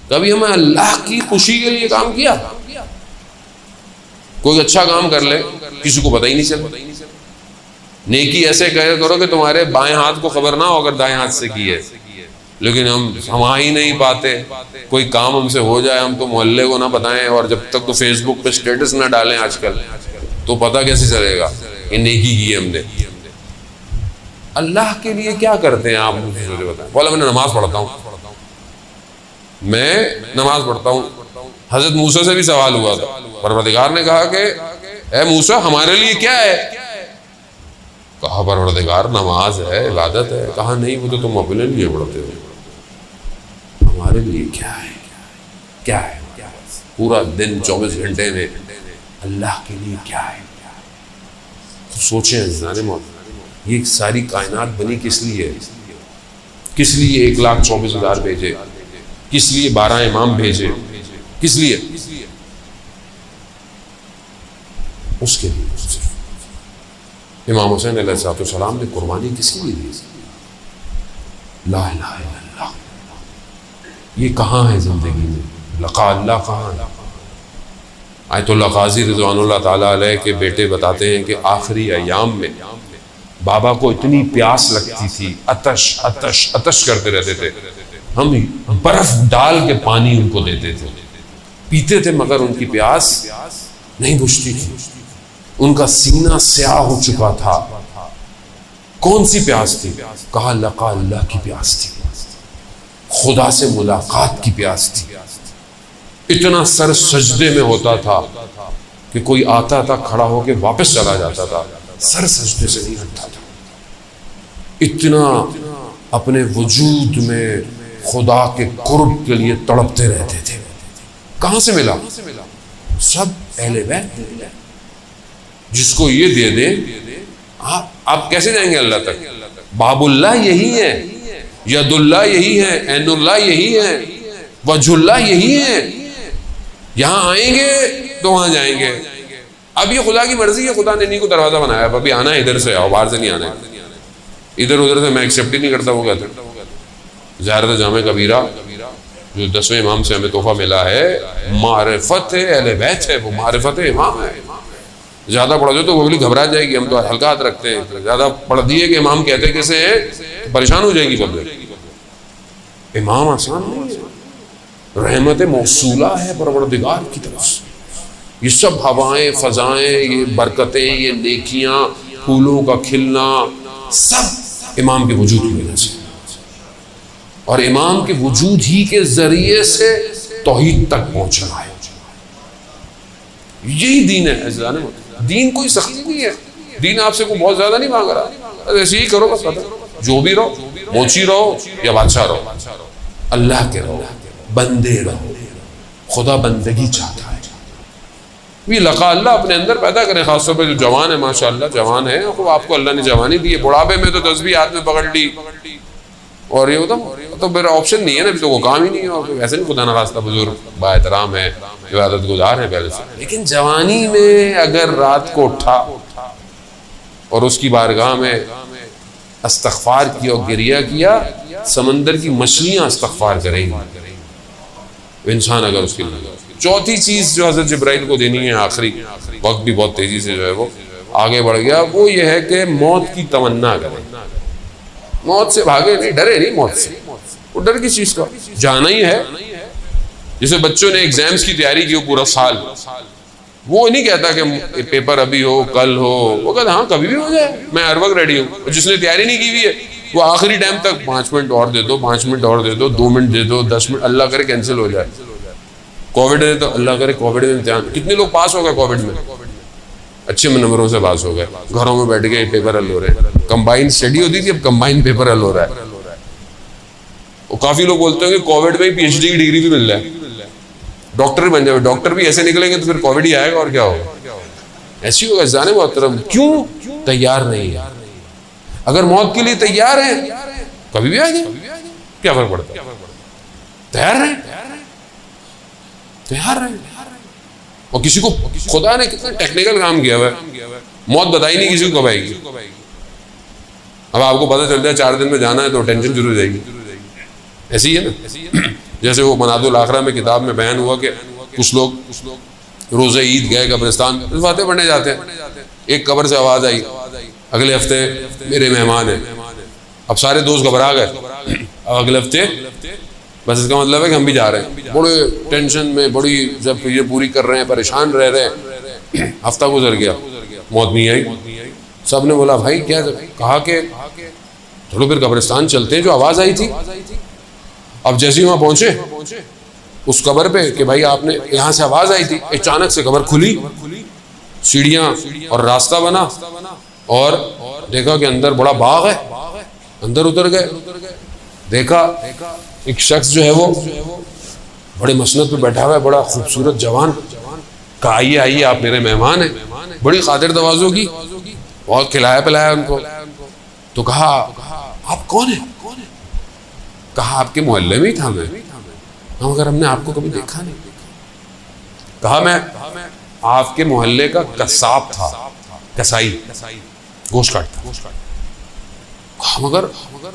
کبھی ہمیں اللہ کی خوشی کے لیے کام کیا؟ کوئی اچھا کام کر لے، کسی کو پتہ ہی نہیں چلے. نیکی ایسے کرو کہ تمہارے بائیں ہاتھ کو خبر نہ ہو اگر دائیں ہاتھ سے کی ہے. لیکن ہم آ ہی نہیں پاتے. کوئی کام ہم سے ہو جائے ہم تو محلے کو نہ بتائیں، اور جب تک تو فیس بک پہ اسٹیٹس نہ ڈالیں آج کل تو پتہ کیسے چلے گا کہ نیکی کی ہے ہم نے. اللہ کے لیے کیا کرتے ہیں آپ مجھے بتائیں. بولا میں نماز پڑھتا ہوں، میں نماز پڑھتا ہوں. حضرت موسیٰ سے بھی سوال ہوا تھا، پروردگار نے کہا کہ اے موسیٰ ہمارے لیے کیا ہے؟ کہا پروردگار نماز ہے، عبادت ہے. کہا نہیں وہ تو تم اپنے لیے پڑھتے ہو، ہمارے لیے کیا ہے؟ کیا ہے پورا دن 24 گھنٹے میں اللہ کے لیے کیا ہے؟ سوچیں عزیزان موت، یہ ساری کائنات بنی کس لیے؟ کس لیے 1,24,000 بھیجے؟ کس لیے 12 امام بھیجے؟ کس لیے؟ اس کے لیے. امام حسین علیہ السلام نے قربانی کس کے لیے دی؟ لا الہ الا اللہ. یہ کہاں ہے زندگی میں؟ لقاء اللہ کہاں ہے؟ آیت اللہ قاضی رضوان اللہ تعالیٰ علیہ کے بیٹے بتاتے ہیں کہ آخری ایام میں بابا کو اتنی پیاس لگتی تھی، عطش عطش عطش کرتے رہتے تھے. ہم برف ڈال کے پانی ان کو دیتے تھے، پیتے تھے، مگر ان کی پیاس نہیں بجھتی تھی. ان کا سینہ سیاہ ہو چکا تھا. کون سی پیاس تھی؟ کہا لقاء اللہ کی پیاس تھی، خدا سے ملاقات کی پیاس تھی. اتنا سر سجدے میں ہوتا تھا کہ کوئی آتا تھا کھڑا ہو کے واپس چلا جاتا تھا، سر سجدے سے نہیں ہٹتا تھا. اتنا اپنے وجود میں خدا کے قرب کے لیے تڑپتے رہتے تھے. کہاں سے ملا؟ سب اہل بیت نے ملا. جس کو یہ دے دیں آپ کیسے جائیں گے اللہ تک؟ باب اللہ یہی ہے، ید اللہ یہی ہے، عین اللہ یہی ہے، وجہ اللہ یہی ہے. یہاں آئیں گے تو وہاں جائیں گے. اب یہ خدا کی مرضی ہے، خدا نے نہیں کو دروازہ بنایا. ابھی آنا ہے ادھر سے آؤ، باہر سے نہیں آنا ہے. ادھر ادھر سے میں ایکسیپٹ ہی نہیں کرتا. وہ کہتے ہیں زیارت جامع کبیرہ جو 10ویں امام سے ہمیں تحفہ ملا ہے، معرفت ہے اہل بیت ہے، وہ معرفت امام ہے. زیادہ پڑھ دو تو وہ بھی گھبرا جائے گی. ہم تو ہلکا ہاتھ رکھتے ہیں، زیادہ پڑھ دیے کہ امام کہتے کیسے ہیں تو پریشان ہو جائے گی پبلک. امام آسان نہیں ہے، رحمت موصولہ ہے پروردگار کی طرف سے. یہ سب ہوائیں، فضائیں، یہ برکتیں، یہ نیکیاں، پھولوں کا کھلنا، سب امام کے وجود کی وجہ سے. اور امام کے وجود ہی کے ذریعے سے توحید تک پہنچنا ہے. یہی دین ہے. دین کوئی سختی نہیں ہے. دین آپ سے کوئی بہت زیادہ نہیں مانگ رہا، ایسے ہی کرو بس. جو بھی رہو، موچی رہو یا بادشاہ رہو، اللہ کے رہو، بندے رہو. خدا بندگی چاہتا ہے. یہ لقاء اللہ اپنے اندر پیدا کریں. خاص طور پہ جو جوان ہے، ماشاءاللہ جوان ہے، آپ کو اللہ نے جوانی دی ہے. بڑھاپے میں تو تسبیح ہاتھ میں پکڑ لی اور یہ ہوتا تو میرا آپشن نہیں ہے نا، ابھی تو وہ کام ہی نہیں ہے. ویسے نہیں، خدا نخواستہ بزرگ با احترام ہے، عبادت گزار ہے پہلے سے. لیکن جوانی میں اگر رات کو اٹھا اور اس کی بارگاہ میں استغفار کیا اور گریہ کیا، سمندر کی مچھلیاں استغفار کریں گی انسان اگر اس کے لیے۔ چوتھی چیز جو حضرت جبرائیل کو دینی ہے، آخری، وقت بھی بہت تیزی سے جو ہے وہ آگے بڑھ گیا، وہ یہ ہے کہ موت کی تمنا کریں۔ موت سے بھاگے نہیں، ڈرے نہیں موت سے، وہ ڈر کس چیز کا، جانا ہی ہے۔ جیسے بچوں نے ایگزامز کی تیاری کی ہو پورا سال، وہ نہیں کہتا کہ پیپر ابھی ہو کل ہو، وہ کہتا ہاں کبھی بھی ہو جائے، میں ہر وقت ریڈی ہوں۔ جس نے تیاری نہیں کی ہوئی ہے وہ آخری ٹائم تک 5 منٹ اور دے دو، 5 منٹ اور دے دو، 2 منٹ دے دو، 10 منٹ، اللہ کرے کینسل ہو جائے۔ کووڈ ہے تو اللہ کرے کووڈ میں امتحان، کتنے لوگ پاس ہو گئے کووڈ میں، اچھے نمبروں سے پاس ہو گئے، گھروں میں بیٹھ کے پیپر حل ہو رہے ہیں۔ کمبائن اسٹڈی ہوتی تھی، اب کمبائن پیپر حل ہو رہا ہے۔ اور کافی لوگ بولتے ہیں کہ کووڈ میں پی ایچ ڈی کی ڈگری بھی مل رہا ہے، ڈاکٹر بن جائے، ڈاکٹر بھی ایسے نکلیں گے تو پھر کووڈ ہی آئے گا اور کیا ہوگا، ایسی ہوگا۔ جانے محترم کیوں تیار نہیں ہے؟ اگر موت کے لیے تیار ہیں کبھی بھی آ جائے، کیا فرق پڑتا ہے؟ تیار رہیں، تیار رہیں۔ اور کسی کو خدا نے کتنا ٹیکنیکل کام کیا ہوا ہے، موت بتائی نہیں کسی کو کب آئے گی۔ اب آپ کو پتہ چل جائے 4 دن میں جانا ہے تو ٹینشن شروع ہو جائے گی، ایسی ہی ہے نا۔ جیسے وہ مناد الاخرہ میں کتاب میں بیان ہوا کہ کچھ لوگ روزہ عید گئے قبرستان، فاتحہ پڑھنے جاتے ہیں، ایک قبر سے آواز آئی اگلے ہفتے میرے مہمان ہیں۔ اب سارے دوست گھبرا گئے، اب اگلے ہفتے، بس اس کا مطلب ہے کہ ہم بھی جا رہے ہیں، بڑے ٹینشن میں، بڑی جب یہ پوری کر رہے ہیں، پریشان رہ رہے ہیں۔ ہفتہ گزر گیا، موت نہیں آئی۔ سب نے بولا بھائی کیا، کہا کہ چلو پھر قبرستان چلتے ہیں جو آواز آئی تھی۔ اب جیسے ہی وہاں پہنچے اس قبر پہ کہ بھائی آپ نے یہاں سے آواز آئی تھی، اچانک سے قبر کھلی، سیڑھیاں اور راستہ بنا، اور دیکھا کہ اندر بڑا باغ ہے، اندر اتر گئے، دیکھا ایک شخص جو ہے وہ بڑے مسند پہ بیٹھا ہوا ہے، بڑا خوبصورت جوان، کہا آئیے آئیے آپ میرے مہمان ہیں، بڑی خاطر تواضع کی، بہت کھلایا پلایا ان کو۔ تو کہا آپ کون ہیں؟ کہا آپ کے محلے میں ہی تھا میں، مگر ہم نے آپ کو کبھی دیکھا نہیں۔ کہا میں آپ کے محلے کا قصاب تھا، کسائی، گوشت کاٹتا۔ کہا مگر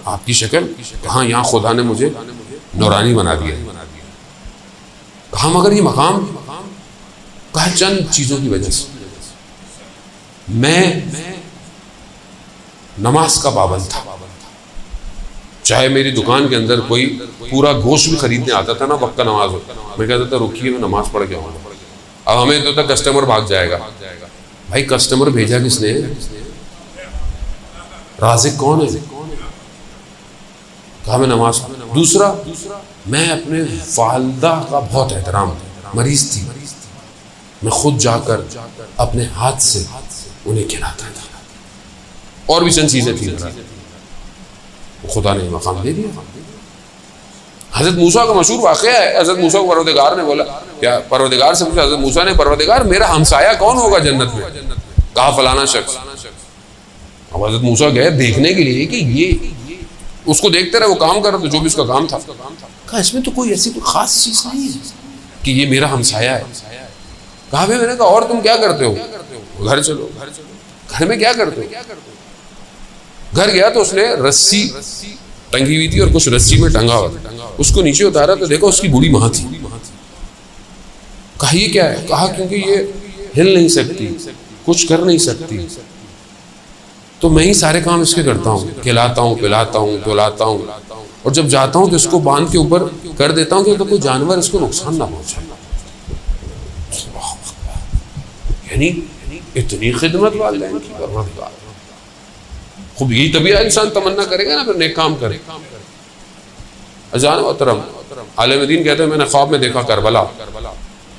آپ کی شکل، کہاں یہاں خدا نے مجھے نورانی بنا دیا۔ کہا مگر یہ مقام، کہا چند چیزوں کی وجہ سے، میں نماز کا پابند تھا، چاہے میری دکان کے اندر کوئی پورا گوشت بھی خریدنے آتا تھا نا، وقت کا نماز ہو، میں کہتا تھا رکیے میں نماز پڑھ کے آؤں گا۔ اب ہمیں تو تک کسٹمر بھاگ جائے گا، بھائی کسٹمر بھیجا کس نے؟ رازق کون ہے؟ کہا میں نماز۔ دوسرا، میں اپنے والدہ کا بہت احترام، مریض تھی، میں خود جا کر اپنے ہاتھ سے انہیں کھلاتا تھا، اور بھی چند چیزیں تھیں، خدا نے مقام دے دیا۔ حضرت موسیٰ کا مشہور واقعہ ہے، حضرت موسیٰ کو پروردگار نے بولا، کیا پروردگار سے پوچھا حضرت موسیٰ نے، پروردگار میرا ہمسایہ کون ہوگا جنت میں؟ کہا فلانا شخص۔ اب حضرت موسیٰ گئے دیکھنے کے لیے کہ یہ، اس کو دیکھتے رہے، وہ کام کر رہا تھا جو بھی اس کا کام تھا۔ کہا اس میں تو کوئی ایسی کوئی خاص چیز نہیں ہے کہ یہ میرا ہمسایہ ہے۔ کہا میں نے کہا اور تم کیا کرتے ہو؟ گھر چلو۔ گھر میں کیا کرتے ہو؟ گھر گیا تو اس نے رسی ٹنگی ہوئی تھی اور کچھ رسی میں ٹنگا ہوا تھا، اس کو نیچے اتارا تو دیکھا اس کی بوڑھی ماں تھی۔ کہا یہ کیا ہے؟ کہا کیونکہ یہ ہل نہیں سکتی، کچھ کر نہیں سکتی، تو میں ہی سارے کام اس کے کرتا ہوں، کھلاتا ہوں، پلاتا ہوں، دھلاتا ہوں، اور جب جاتا ہوں تو اس کو باندھ کے اوپر کر دیتا ہوں کہ تو کوئی جانور اس کو نقصان نہ پہنچائے۔ یعنی اتنی خدمت والدین کی پروردگار، خوب یہی طبیعہ انسان تمنا کرے گا نا پھر نیک کام کرے۔ اجان محترم، عالم دین کہتے ہیں میں نے خواب میں دیکھا کربلا،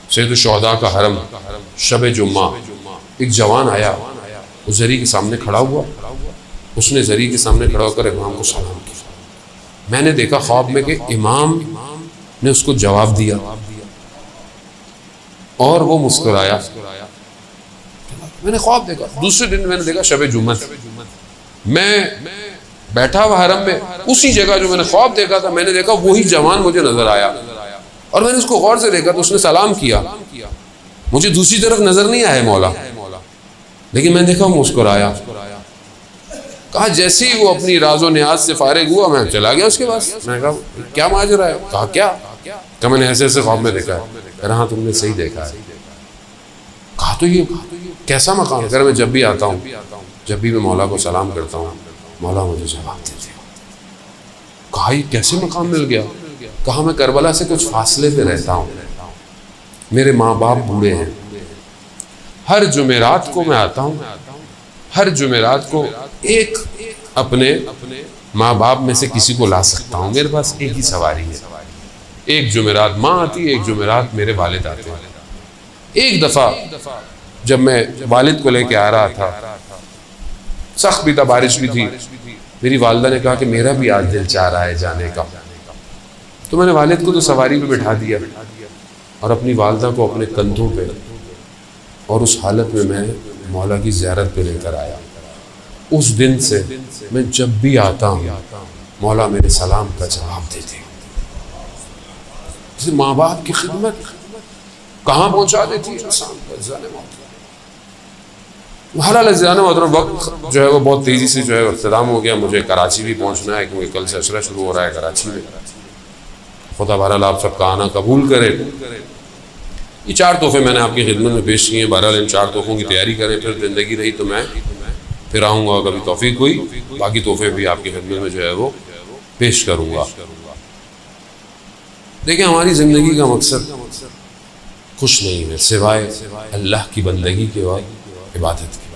سید الشہداء کا حرم، شب جمعہ، ایک جوان آیا، وہ زری کے سامنے کھڑا ہوا، اس نے زری کے سامنے کھڑا ہو کر امام کو سلام کیا۔ میں نے دیکھا خواب میں کہ امام نے اس کو جواب دیا اور وہ مسکرایا۔ میں نے خواب دیکھا، دوسرے دن میں نے دیکھا شب جمعہ، میں بیٹھا ہوا حرم میں، اسی جگہ جو میں نے خواب دیکھا تھا میں نے دیکھا وہی جوان مجھے نظر آیا، اور میں نے اس کو غور سے دیکھا تو اس نے سلام کیا، مجھے دوسری طرف نظر نہیں آیا مولا، لیکن میں نے دیکھا وہ مسکرایا۔ کہا جیسے ہی وہ اپنی راز و نیاز سے فارغ ہوا میں چلا گیا اس کے پاس. میں نے کہا کیا ماجرا ہے؟ کہا کیا؟ کہ میں نے ایسے ایسے خواب میں دیکھا ہے. کہا ہاں تم نے صحیح دیکھا ہے. کہا تو یہ کیسا مقام ہے؟ میں جب بھی آتا ہوں، جب بھی میں مولا کو سلام کرتا ہوں، مولا مجھے جواب دیتے ہیں. کہا یہ کیسے مقام مل گیا؟ کہا میں کربلا سے کچھ فاصلے پہ رہتا ہوں، میرے ماں باپ بوڑھے ہیں، ہر جمعرات کو میں آتا ہوں، ہر جمعرات کو ایک اپنے ماں باپ میں سے کسی کو لا سکتا ہوں، میرے پاس ایک ہی سواری ہے. ایک جمعرات ماں آتی ہے، ایک جمعرات میرے والد آتے ہیں. ایک دفعہ جب میں والد کو لے کے آ رہا تھا، سخت بھی تھا، بارش بھی تھی، میری والدہ نے کہا کہ میرا بھی آج دل چاہ رہا ہے جانے کا. تو میں نے والد کو تو سواری پہ بٹھا دیا اور اپنی والدہ کو اپنے کندھوں پہ، اور اس حالت میں میں مولا کی زیارت پہ لے کر آیا. اس دن سے میں جب بھی آتا ہوں مولا میرے سلام کا جواب دیتے ہیں. ماں باپ کی خدمت کہاں پہنچا دیتی ہے انسان کو. حالانکہ زیادہ محترم وقت جو ہے وہ بہت تیزی سے جو ہے اختتام ہو گیا. مجھے کراچی بھی پہنچنا ہے کیونکہ کل سے عشرہ شروع ہو رہا ہے کراچی میں. خدا بہرحال آپ سب کا آنا قبول کرے. یہ 4 تحفے میں نے آپ کی خدمت میں پیش کیے ہیں. بہرحال ان 4 تحفوں کی تیاری کریں، پھر زندگی رہی تو میں پھر آؤں گا، کبھی توفیق ہوئی باقی تحفے بھی آپ کی خدمت میں جو ہے وہ پیش کروں گا. دیکھیں ہماری زندگی کا مقصد کچھ نہیں ہے سوائے اللہ کی بندگی کے بعد عبادت کی.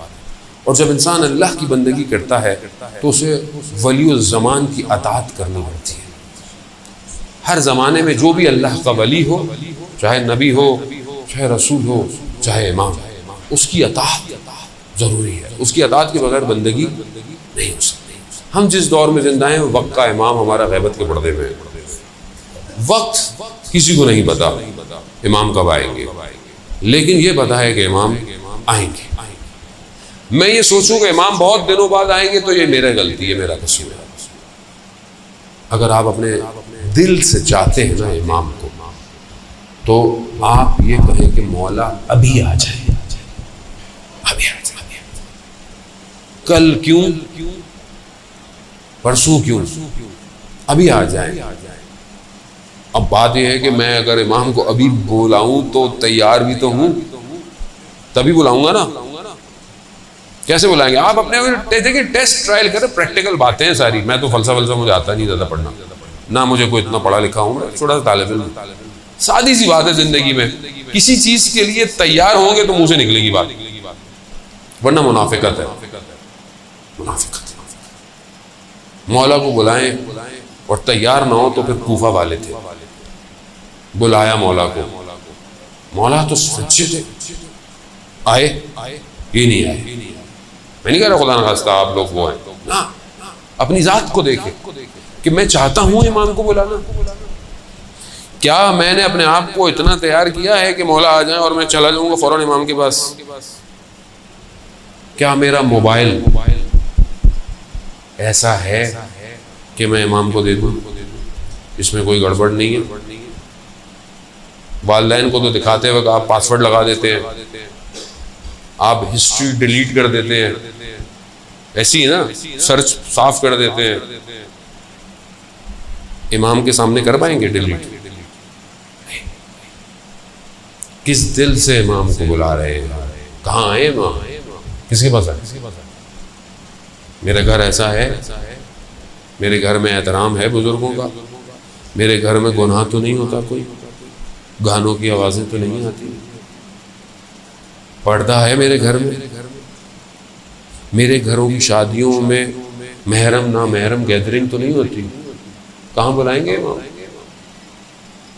اور جب انسان اللہ کی بندگی کرتا ہے تو اسے ولی الزمان کی اطاعت کرنی پڑتی ہے. ہر زمانے میں جو بھی اللہ کا ولی ہو، چاہے نبی ہو، چاہے رسول ہو، چاہے امام، اس کی اطاعت ضروری ہے. اس کی اطاعت کے بغیر بندگی نہیں ہو سکتی. ہم جس دور میں زندہ ہیں وقت کا امام ہمارا غیبت کے پردے میں ہے. وقت کسی کو نہیں پتا امام کب آئیں گے، لیکن یہ پتا ہے کہ امام آئیں گے. میں یہ سوچوں کہ امام بہت دنوں بعد آئیں گے تو یہ میرا غلطی ہے، میرا قصور ہے. اگر آپ اپنے دل سے چاہتے ہیں نا امام کو، تو آپ یہ کہیں کہ مولا ابھی آ جائے، ابھی آ جائے. کل کیوں، پرسوں کیوں، ابھی آ جائیں. اب بات یہ ہے کہ میں اگر امام کو ابھی بلاؤں تو تیار بھی تو ہوں، تبھی بلاؤں گا نا. کیسے بلائیں گے؟ آپ اپنے دیکھیں ٹیسٹ ٹرائل کریں، پریکٹیکل باتیں ہیں ساری. میں تو فلسفہ مجھے آتا نہیں زیادہ پڑھنا، نہ مجھے کوئی اتنا پڑھا لکھا ہوں، میں چھوٹا سا طالب علم. سادی سی بات ہے زندگی میں، کسی چیز کے لیے تیار ہوں گے تو منہ سے نکلے گی بات، ورنہ منافقت ہے. منافقت. مولا کو بلائیں اور تیار نہ ہو تو پھر کوفہ والے تھے، بلایا مولا کو، مولا تو سچے تھے، آئے یہ نہیں آئے. میں نہیں کہہ رہا خدا نخواستہ آپ لوگ وہ ہیں، نا اپنی ذات کو دیکھیں کہ میں چاہتا ہوں امام کو بلانا. کیا میں نے اپنے آپ کو اتنا تیار کیا ہے کہ مولا آ جائیں اور میں چلا جاؤں گا فوراً امام کے پاس؟ کیا میرا موبائل ایسا ہے کہ میں امام کو دے دوں؟ اس میں کوئی گڑبڑ نہیں ہے. والدین کو تو دکھاتے وقت آپ پاسورڈ لگا دیتے ہیں، آپ ہسٹری ڈیلیٹ کر دیتے ہیں، ایسی ہے نا، سرچ صاف کر دیتے ہیں. امام کے سامنے کر پائیں گے ڈیلیٹ؟ کس دل سے امام کو بلا رہے ہیں؟ کہاں آئے امام؟ کس کے پاس آئے؟ میرے گھر ایسا ہے، میرے گھر میں احترام ہے بزرگوں کا، میرے گھر میں گناہ تو نہیں ہوتا، کوئی گانوں کی آوازیں تو نہیں آتی، پردہ ہے میرے گھر میں، میرے گھروں کی شادیوں میں محرم نا محرم گیدرنگ تو نہیں ہوتی. کہاں بلائیں گے امام؟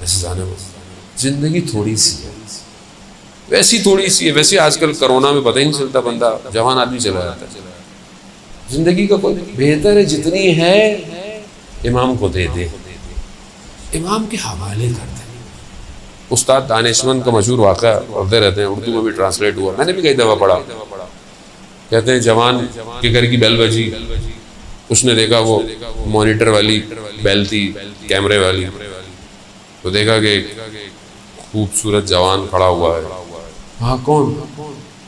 ایسے جانے میں زندگی تھوڑی سی ہے، ویسی تھوڑی سی ہے. ویسے آج کل کرونا میں پتہ ہی نہیں چلتا، بندہ جوان آدمی چلا جاتا ہے. زندگی کا کوئی بہتر ہے جتنی ہے امام کو دے دے، امام کے حوالے کر دے. استاد دانشمند کا مشہور واقعہ پڑھتے رہتے ہیں، اردو میں بھی ٹرانسلیٹ ہوا، میں نے بھی کئی دفعہ پڑھا. کہتے ہیں جوان کے گھر کی بیل بجی، اس نے دیکھا وہ مانیٹر والی بیل تھی، کیمرے والی، تو دیکھا کہ خوبصورت جوان کھڑا ہوا ہے. ہاں کون؟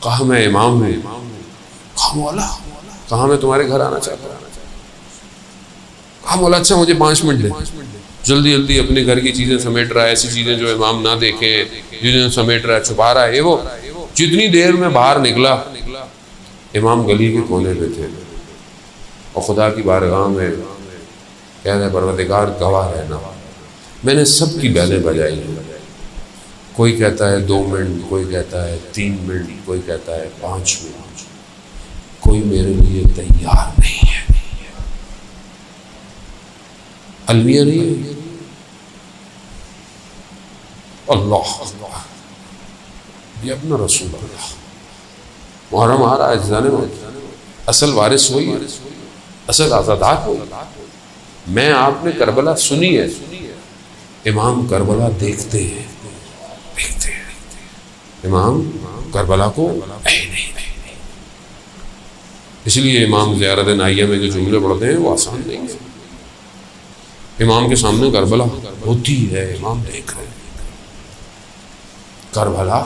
کہا میں امام ہوں. کہا مولا کہاں میں تمہارے گھر آنا چاہتا ہوں. کہا مولا اچھا مجھے 5 منٹ دیں. جلدی جلدی اپنے گھر کی چیزیں سمیٹ رہا ہے، ایسی چیزیں جو امام نہ دیکھیں، جنہیں سمیٹ رہا ہے، چھپا رہا ہے. وہ جتنی دیر میں باہر نکلا امام گلی کے کونے پہ تھے اور خدا کی بارگاہ میں کہہ رہے پروردگار گواہ رہنا، میں نے سب کی بیلیں بجائی ہیں. کوئی کہتا ہے 2 منٹ، کوئی کہتا ہے 3 منٹ، کوئی کہتا ہے 5 منٹ. کوئی میرے لیے تیار نہیں ہے. المیہ نہیں ہے. اللہ اللہ یہ اپنا رسول اللہ. محرم آ رہا ہے جانے میں، اصل وارث وہی ہے، اصل آزادات وہی. میں آپ نے کربلا سنی ہے، امام کربلا دیکھتے ہیں، دیکھتے ہیں. امام کربلا کو نہیں. اس لیے امام زیارت نائیہ میں جو جملے پڑھتے ہیں وہ آسان نہیں ہے. امام کے سامنے کربلا ہوتی ہے، امام دیکھ رہے ہیں کربلا